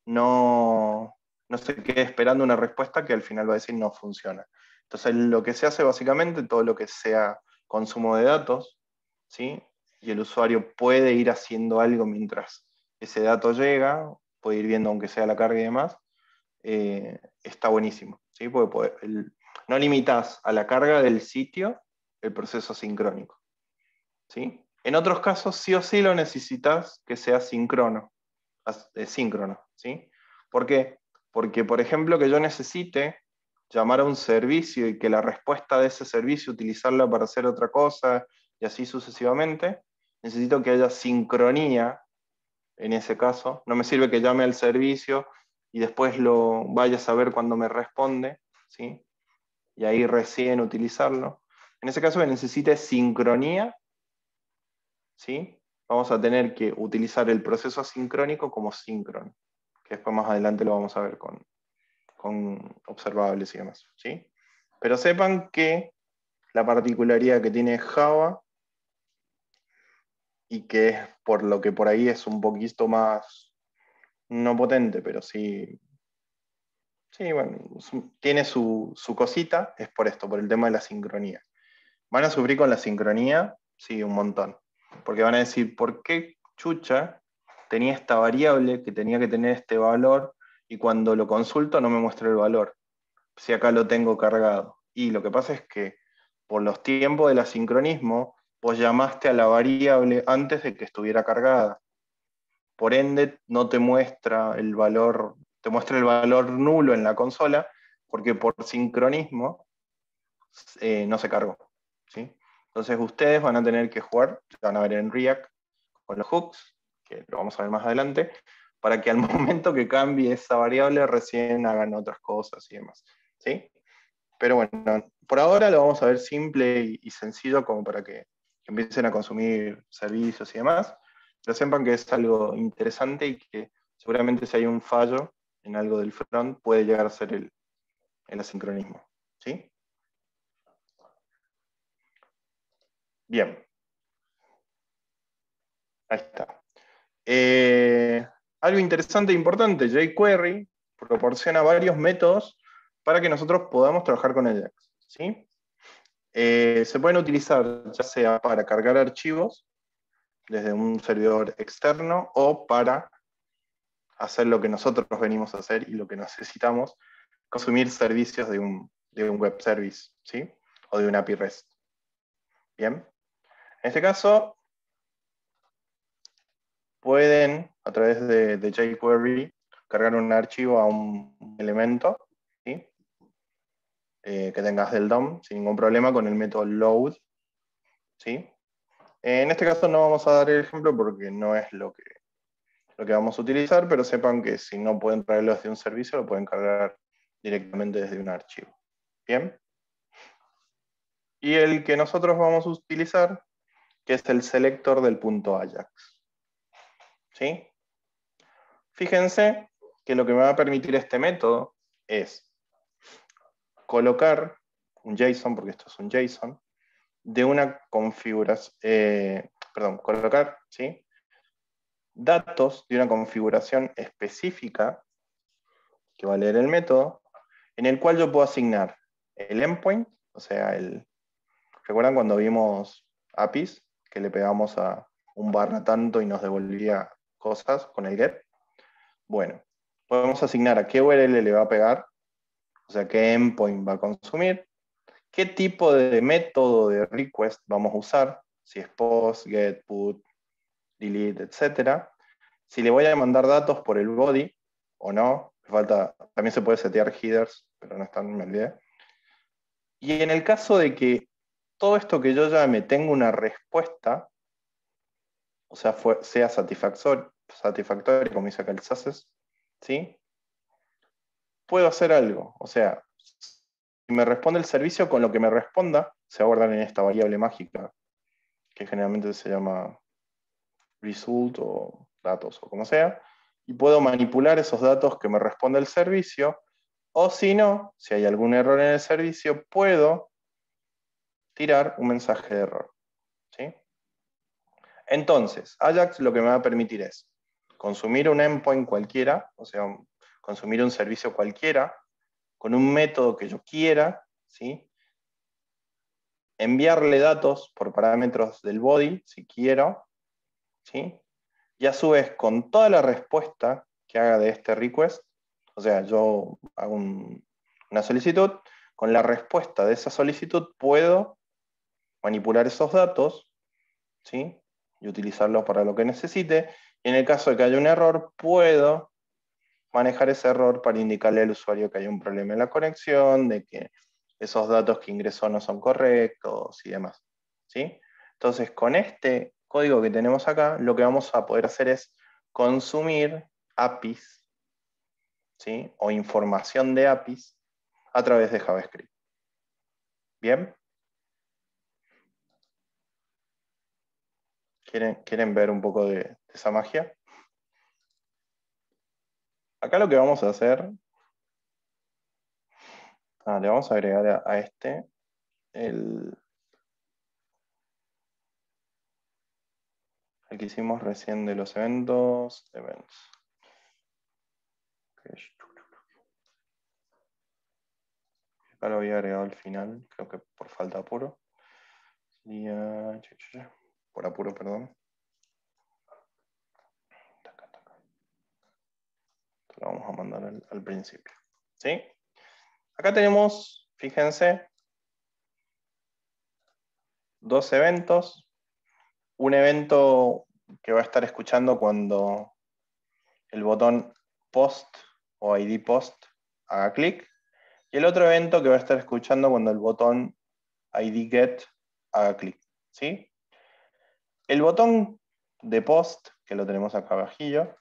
no se quede esperando una respuesta que al final va a decir no funciona. Entonces lo que se hace básicamente, todo lo que sea consumo de datos, ¿sí? Y el usuario puede ir haciendo algo mientras ese dato llega, puede ir viendo aunque sea la carga y demás, está buenísimo, ¿sí? Porque no limitas a la carga del sitio el proceso sincrónico, ¿sí? En otros casos sí o sí lo necesitas que sea síncrono, ¿sí? ¿Por qué? Porque, por ejemplo, que yo necesite llamar a un servicio y que la respuesta de ese servicio utilizarla para hacer otra cosa y así sucesivamente, necesito que haya sincronía en ese caso. No me sirve que llame al servicio y después lo vaya a saber cuando me responde, ¿sí? Y ahí recién utilizarlo. En ese caso que necesite sincronía, ¿sí? Vamos a tener que utilizar el proceso asincrónico como síncrono, que después más adelante lo vamos a ver con observables y demás, ¿sí? Pero sepan que la particularidad que tiene Java y que es por lo que por ahí es un poquito más, no potente, pero sí, sí, bueno, tiene su cosita, es por esto, por el tema de la sincronía. ¿Van a sufrir con la sincronía? Sí, un montón. Porque van a decir, ¿por qué chucha tenía esta variable que tenía que tener este valor y cuando lo consulto no me muestra el valor? Si acá lo tengo cargado. Y lo que pasa es que por los tiempos del asincronismo, vos llamaste a la variable antes de que estuviera cargada. Por ende, no te muestra el valor, te muestra el valor nulo en la consola, porque por sincronismo no se cargó. ¿Sí? Entonces ustedes van a tener que jugar, van a ver en React con los hooks, que lo vamos a ver más adelante, para que al momento que cambie esa variable recién hagan otras cosas y demás. ¿Sí? Pero bueno, por ahora lo vamos a ver simple y sencillo como para que empiecen a consumir servicios y demás, pero sepan que es algo interesante y que seguramente si hay un fallo en algo del front puede llegar a ser el asincronismo. ¿Sí? Bien. Ahí está. Algo interesante e importante, jQuery proporciona varios métodos para que nosotros podamos trabajar con Ajax. ¿Sí? Se pueden utilizar ya sea para cargar archivos desde un servidor externo o para hacer lo que nosotros venimos a hacer y lo que necesitamos, consumir servicios de un web service, ¿sí? O de una API REST. Bien. En este caso, pueden, a través de jQuery, cargar un archivo a un elemento, ¿sí? Que tengas del DOM sin ningún problema con el método load. ¿Sí? En este caso no vamos a dar el ejemplo porque no es lo que vamos a utilizar, pero sepan que si no pueden traerlo desde un servicio, lo pueden cargar directamente desde un archivo. ¿Bien? Y el que nosotros vamos a utilizar, que es el selector del punto Ajax. ¿Sí? Fíjense que lo que me va a permitir este método es colocar un JSON, porque esto es un JSON, de una configuración, colocar, ¿sí? Datos de una configuración específica que va a leer el método, en el cual yo puedo asignar el endpoint, o sea, ¿recuerdan cuando vimos APIs que le pegamos a un barra tanto y nos devolvía cosas con el get? Bueno, podemos asignar a qué URL le va a pegar, o sea, qué endpoint va a consumir, qué tipo de método de request vamos a usar, si es post, get, put, delete, etc. Si le voy a mandar datos por el body o no, también se puede setear headers, pero no están, me olvidé. Y en el caso de que todo esto que yo llame tenga una respuesta, o sea, sea satisfactorio, como dice acá el SASES, ¿sí? Puedo hacer algo, o sea, si me responde el servicio, con lo que me responda, se va a guardar en esta variable mágica, que generalmente se llama result o datos o como sea, y puedo manipular esos datos que me responde el servicio, o si no, si hay algún error en el servicio, puedo tirar un mensaje de error. ¿Sí? Entonces, Ajax lo que me va a permitir es consumir un endpoint cualquiera, o sea, consumir un servicio cualquiera, con un método que yo quiera, ¿sí? Enviarle datos por parámetros del body, si quiero, ¿sí? Y a su vez, con toda la respuesta que haga de este request, o sea, yo hago una solicitud, con la respuesta de esa solicitud puedo manipular esos datos, ¿sí? Y utilizarlos para lo que necesite. Y en el caso de que haya un error, puedo manejar ese error para indicarle al usuario que hay un problema en la conexión, de que esos datos que ingresó no son correctos y demás, ¿sí? Entonces, con este código que tenemos acá, lo que vamos a poder hacer es consumir APIs, ¿sí? O información de APIs a través de JavaScript. ¿Bien? ¿Quieren ver un poco de esa magia? Acá lo que vamos a hacer, le vamos a agregar a este el que hicimos recién de los eventos. Events. Acá lo había agregado al final, creo que por falta de apuro. Sería, por apuro, perdón. Lo vamos a mandar al principio. ¿Sí? Acá tenemos, fíjense, dos eventos. Un evento que va a estar escuchando cuando el botón post o ID post haga clic. Y el otro evento que va a estar escuchando cuando el botón ID get haga clic. ¿Sí? El botón de post, que lo tenemos acá abajillo,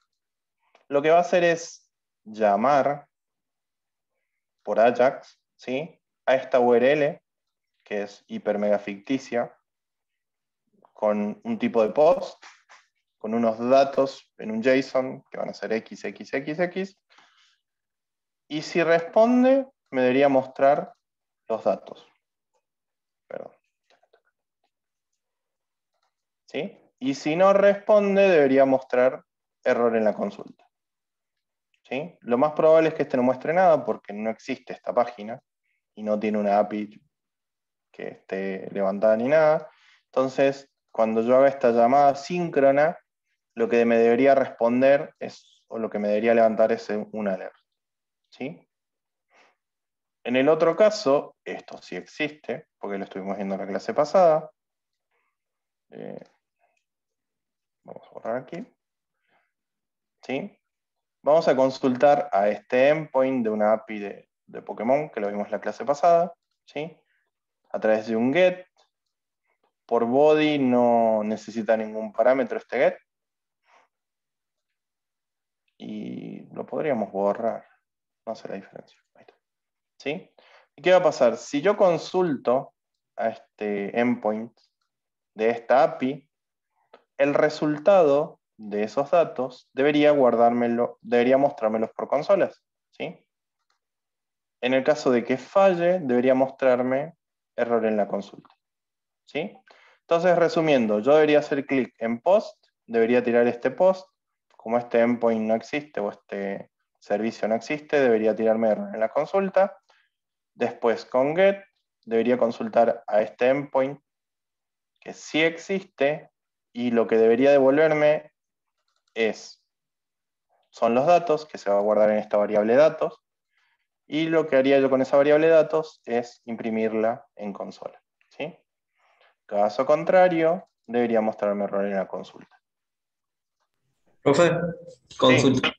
lo que va a hacer es llamar por Ajax, ¿sí?, a esta URL, que es hiper mega ficticia, con un tipo de post, con unos datos en un JSON, que van a ser XXXX, y si responde, me debería mostrar los datos. Perdón. ¿Sí? Y si no responde, debería mostrar error en la consulta. ¿Sí? Lo más probable es que este no muestre nada porque no existe esta página y no tiene una API que esté levantada ni nada. Entonces, cuando yo haga esta llamada síncrona, lo que me debería responder es, o lo que me debería levantar es un alert. ¿Sí? En el otro caso, esto sí existe, porque lo estuvimos viendo en la clase pasada. Vamos a borrar aquí. ¿Sí? Vamos a consultar a este endpoint de una API de Pokémon, que lo vimos en la clase pasada, ¿sí?, a través de un get. Por body no necesita ningún parámetro este get. Y lo podríamos borrar. No hace la diferencia. Ahí está. ¿Sí? ¿Y qué va a pasar? Si yo consulto a este endpoint de esta API, el resultado de esos datos debería mostrármelos por consolas. ¿Sí? En el caso de que falle, debería mostrarme error en la consulta. ¿Sí? Entonces, resumiendo, yo debería hacer clic en post, debería tirar este post. Como este endpoint no existe o este servicio no existe, debería tirarme error en la consulta. Después, con get, debería consultar a este endpoint que sí existe y lo que debería devolverme son los datos que se va a guardar en esta variable datos. Y lo que haría yo con esa variable datos es imprimirla en consola. ¿Sí? Caso contrario, debería mostrarme error en la consulta. Profe, Sí, consulta.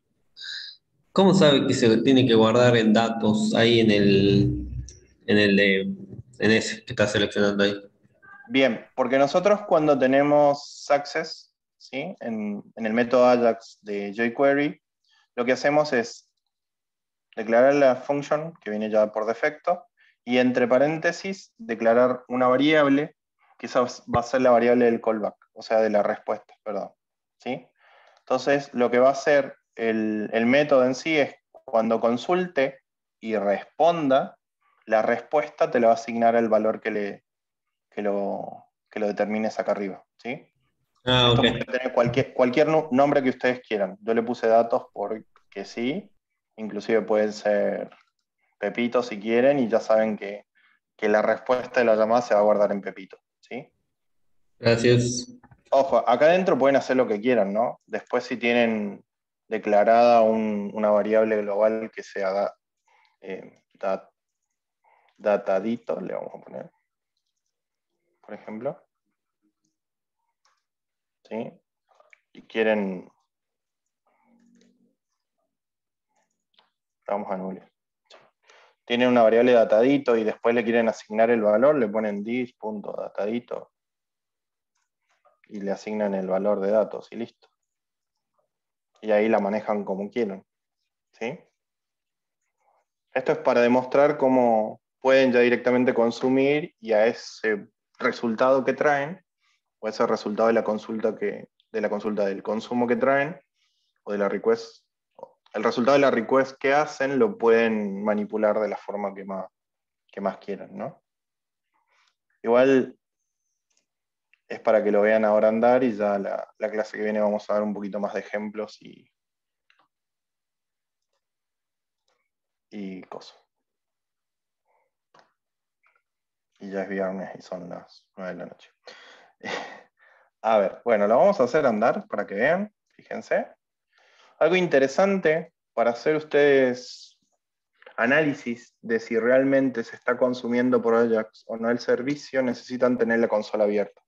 ¿Cómo sabe que se tiene que guardar en datos ahí en ese que está seleccionando ahí? bien, porque nosotros cuando tenemos access, ¿sí?, en el método Ajax de jQuery, lo que hacemos es declarar la function que viene ya por defecto y entre paréntesis declarar una variable que esa va a ser la variable del callback, o sea, de la respuesta, perdón. ¿Sí? Entonces, lo que va a hacer el método en sí es cuando consulte y responda, la respuesta te la va a asignar el valor que lo determines acá arriba. ¿Sí? Ah, Esto ok. puede tener cualquier nombre que ustedes quieran. Yo le puse datos porque sí, inclusive pueden ser Pepito si quieren, y ya saben que la respuesta de la llamada se va a guardar en Pepito. ¿Sí? Gracias. Ojo, acá adentro pueden hacer lo que quieran, ¿no? Después si tienen declarada una variable global que sea datadito, le vamos a poner, por ejemplo. ¿Sí? Y quieren, vamos a anular. Tienen una variable datadito y después le quieren asignar el valor, le ponen dis.datadito y le asignan el valor de datos y listo. Y ahí la manejan como quieran. ¿Sí? Esto es para demostrar cómo pueden ya directamente consumir y a ese resultado que traen, o ese resultado de la consulta del consumo que traen, o de la request, el resultado de la request que hacen lo pueden manipular de la forma que más quieran, ¿no? Igual es para que lo vean ahora andar y ya la clase que viene vamos a dar un poquito más de ejemplos y cosas. Y ya es viernes y son las 9 de la noche. A ver, bueno, lo vamos a hacer andar para que vean, fíjense. Algo interesante para hacer ustedes análisis de si realmente se está consumiendo por Ajax o no el servicio, necesitan tener la consola abierta,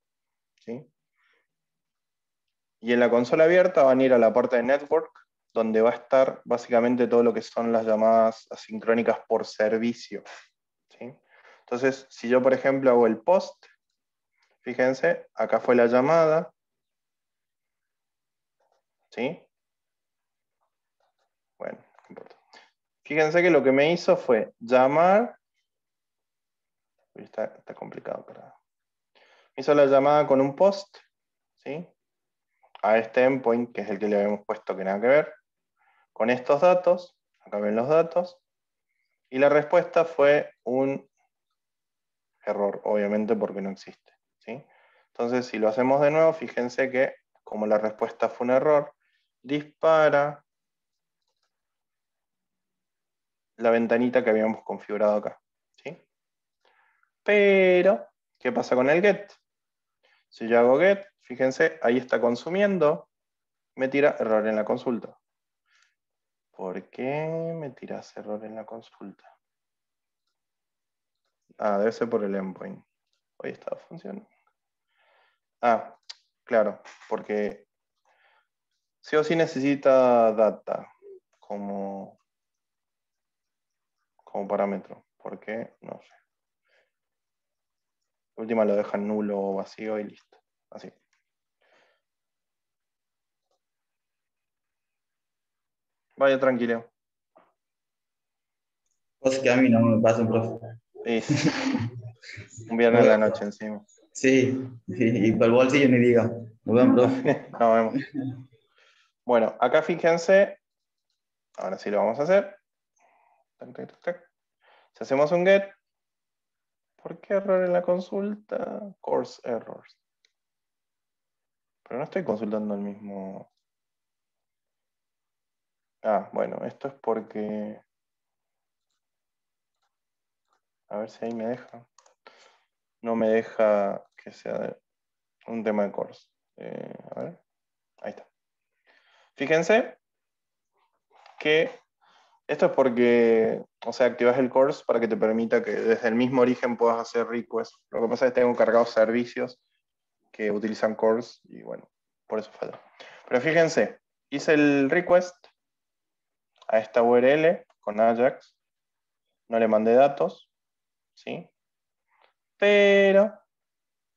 ¿sí? Y en la consola abierta van a ir a la parte de Network, donde va a estar básicamente todo lo que son las llamadas asincrónicas por servicio, ¿sí? Entonces, si yo, por ejemplo, hago el post, fíjense, acá fue la llamada, ¿sí? Bueno, no importa. Fíjense que lo que me hizo fue llamar, está complicado, pero me hizo la llamada con un post, ¿sí? A este endpoint, que es el que le habíamos puesto que nada que ver, con estos datos, acá ven los datos, y la respuesta fue un error, obviamente porque no existe, ¿sí? Entonces, si lo hacemos de nuevo, fíjense que como la respuesta fue un error, dispara la ventanita que habíamos configurado acá, ¿sí? Pero, ¿qué pasa con el get? Si yo hago get, fíjense, ahí está consumiendo, me tira error en la consulta. ¿Por qué me tiras error en la consulta? Ah, debe ser por el endpoint. Hoy estaba funcionando. Ah, claro, porque sí o sí necesita data como parámetro. ¿Por qué? No sé. Última lo dejan nulo o vacío y listo. Así. Vaya tranquilo. Cosas que a mí no me pasan, profe. Es un viernes en la noche encima. Sí, sí, y para el bolsillo ni diga. Nos vemos, profe. Nos vemos. Bueno, acá fíjense. Ahora sí lo vamos a hacer. Tac, tac, tac, tac. Si hacemos un get, ¿por qué error en la consulta? Course errors. Pero no estoy consultando el mismo. Ah, bueno, esto es porque. A ver si ahí me deja. No me deja que sea un tema de course. A ver. Ahí está. Fíjense que esto es porque, o sea, activas el course para que te permita que desde el mismo origen puedas hacer requests. Lo que pasa es que tengo cargados servicios que utilizan course y bueno, por eso falla. Pero fíjense, hice el request a esta URL con Ajax, no le mandé datos, ¿sí? Pero,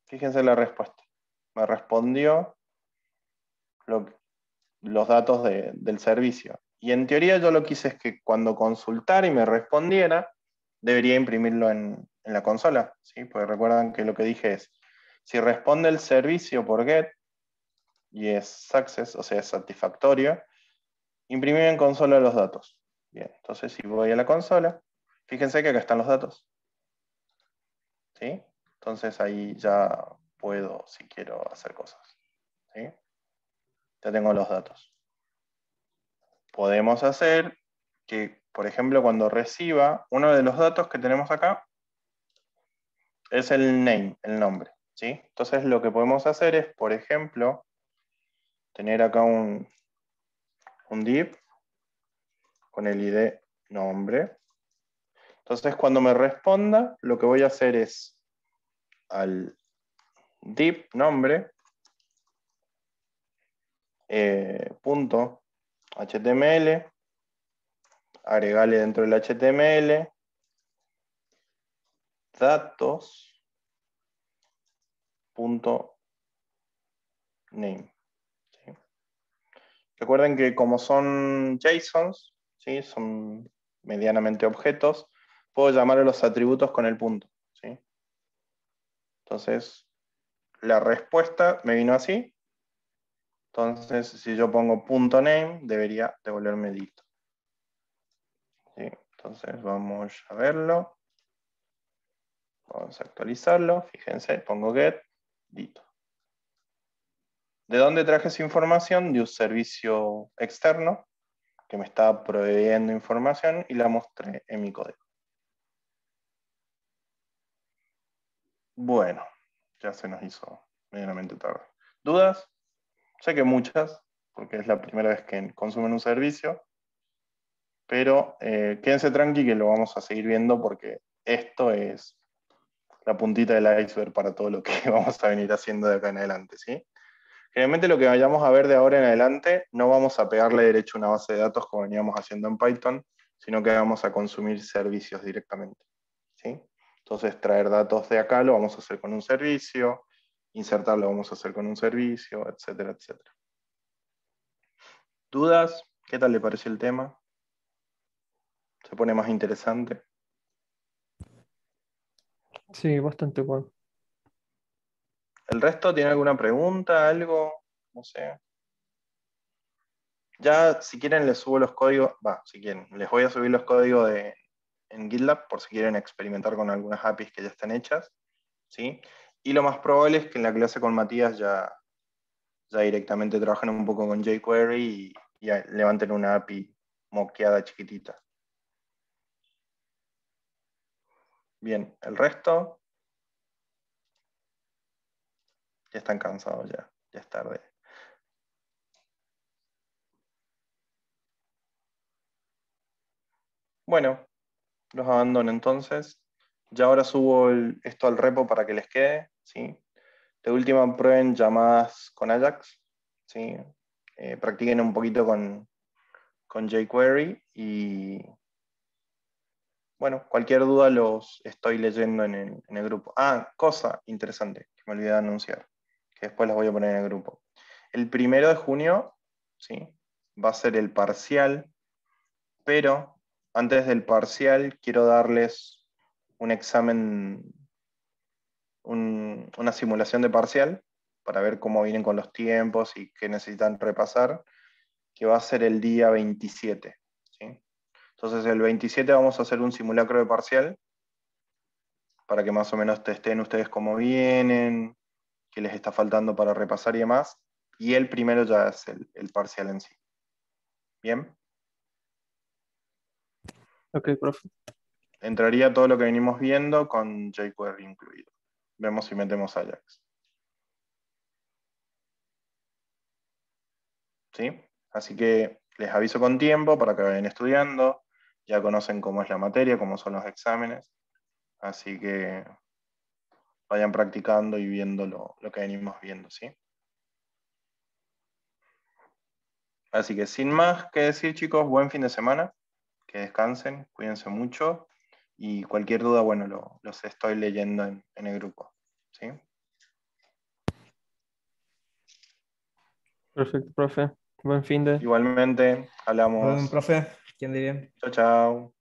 fíjense la respuesta. Me respondió los datos del servicio. Y en teoría yo lo que hice es que cuando consultara y me respondiera, debería imprimirlo en la consola, ¿sí? Porque recuerdan que lo que dije es, si responde el servicio por get y es success, o sea, es satisfactorio, imprimir en consola los datos. Bien, entonces si voy a la consola, fíjense que acá están los datos. ¿Sí? Entonces ahí ya puedo, si quiero, hacer cosas. ¿Sí? Ya tengo los datos. Podemos hacer que, por ejemplo, cuando reciba, uno de los datos que tenemos acá es el name, el nombre. ¿Sí? Entonces lo que podemos hacer es, por ejemplo, tener acá un div con el ID nombre. Entonces cuando me responda, lo que voy a hacer es al div nombre punto HTML, agregarle dentro del HTML datos punto name. ¿Sí? Recuerden que como son JSONs, ¿sí? Son medianamente objetos, puedo llamar a los atributos con el punto. ¿Sí? Entonces, la respuesta me vino así. Entonces, si yo pongo punto .name, debería devolverme listo. ¿Sí? Entonces, vamos a verlo. Vamos a actualizarlo, fíjense, pongo get, listo. ¿De dónde traje esa información? De un servicio externo que me está proveyendo información y la mostré en mi código. Bueno, ya se nos hizo medianamente tarde. ¿Dudas? Sé que muchas, porque es la primera vez que consumen un servicio, pero quédense tranqui que lo vamos a seguir viendo porque esto es la puntita del iceberg para todo lo que vamos a venir haciendo de acá en adelante, ¿sí? Generalmente lo que vayamos a ver de ahora en adelante, no vamos a pegarle derecho a una base de datos como veníamos haciendo en Python, sino que vamos a consumir servicios directamente, ¿sí? Entonces traer datos de acá lo vamos a hacer con un servicio, insertarlo lo vamos a hacer con un servicio, etcétera, etcétera. ¿Dudas? ¿Qué tal le pareció el tema? ¿Se pone más interesante? Sí, bastante bueno. ¿El resto tiene alguna pregunta, algo? No sé. Ya, si quieren, les subo los códigos. Si quieren, les voy a subir los códigos en GitLab por si quieren experimentar con algunas APIs que ya están hechas, ¿sí? Y lo más probable es que en la clase con Matías ya directamente trabajen un poco con jQuery y levanten una API moqueada chiquitita. Bien, el resto ya están cansados ya es tarde. Bueno, los abandono entonces. Ya ahora subo esto al repo para que les quede, ¿sí? De última prueben llamadas con Ajax, ¿sí? Practiquen un poquito con jQuery y bueno, cualquier duda los estoy leyendo en el grupo. Cosa interesante que me olvidé de anunciar, que después las voy a poner en el grupo. El 1 de junio, ¿sí? Va a ser el parcial, pero antes del parcial quiero darles un examen, una simulación de parcial para ver cómo vienen con los tiempos y qué necesitan repasar, que va a ser el día 27. ¿Sí? Entonces el 27 vamos a hacer un simulacro de parcial para que más o menos testen ustedes cómo vienen, qué les está faltando para repasar y demás. Y el primero ya es el parcial en sí. ¿Bien? Ok, profe. Entraría todo lo que venimos viendo con jQuery incluido. Vemos si metemos Ajax. ¿Sí? Así que les aviso con tiempo para que vayan estudiando. Ya conocen cómo es la materia, cómo son los exámenes. Así que vayan practicando y viendo lo que venimos viendo, ¿sí? Así que sin más que decir, chicos, buen fin de semana. Que descansen, cuídense mucho. Y cualquier duda, bueno, los estoy leyendo en el grupo, ¿sí? Perfecto, profe. Buen fin de. Igualmente, hablamos. Profe, ¿quién diría? Chao, chao.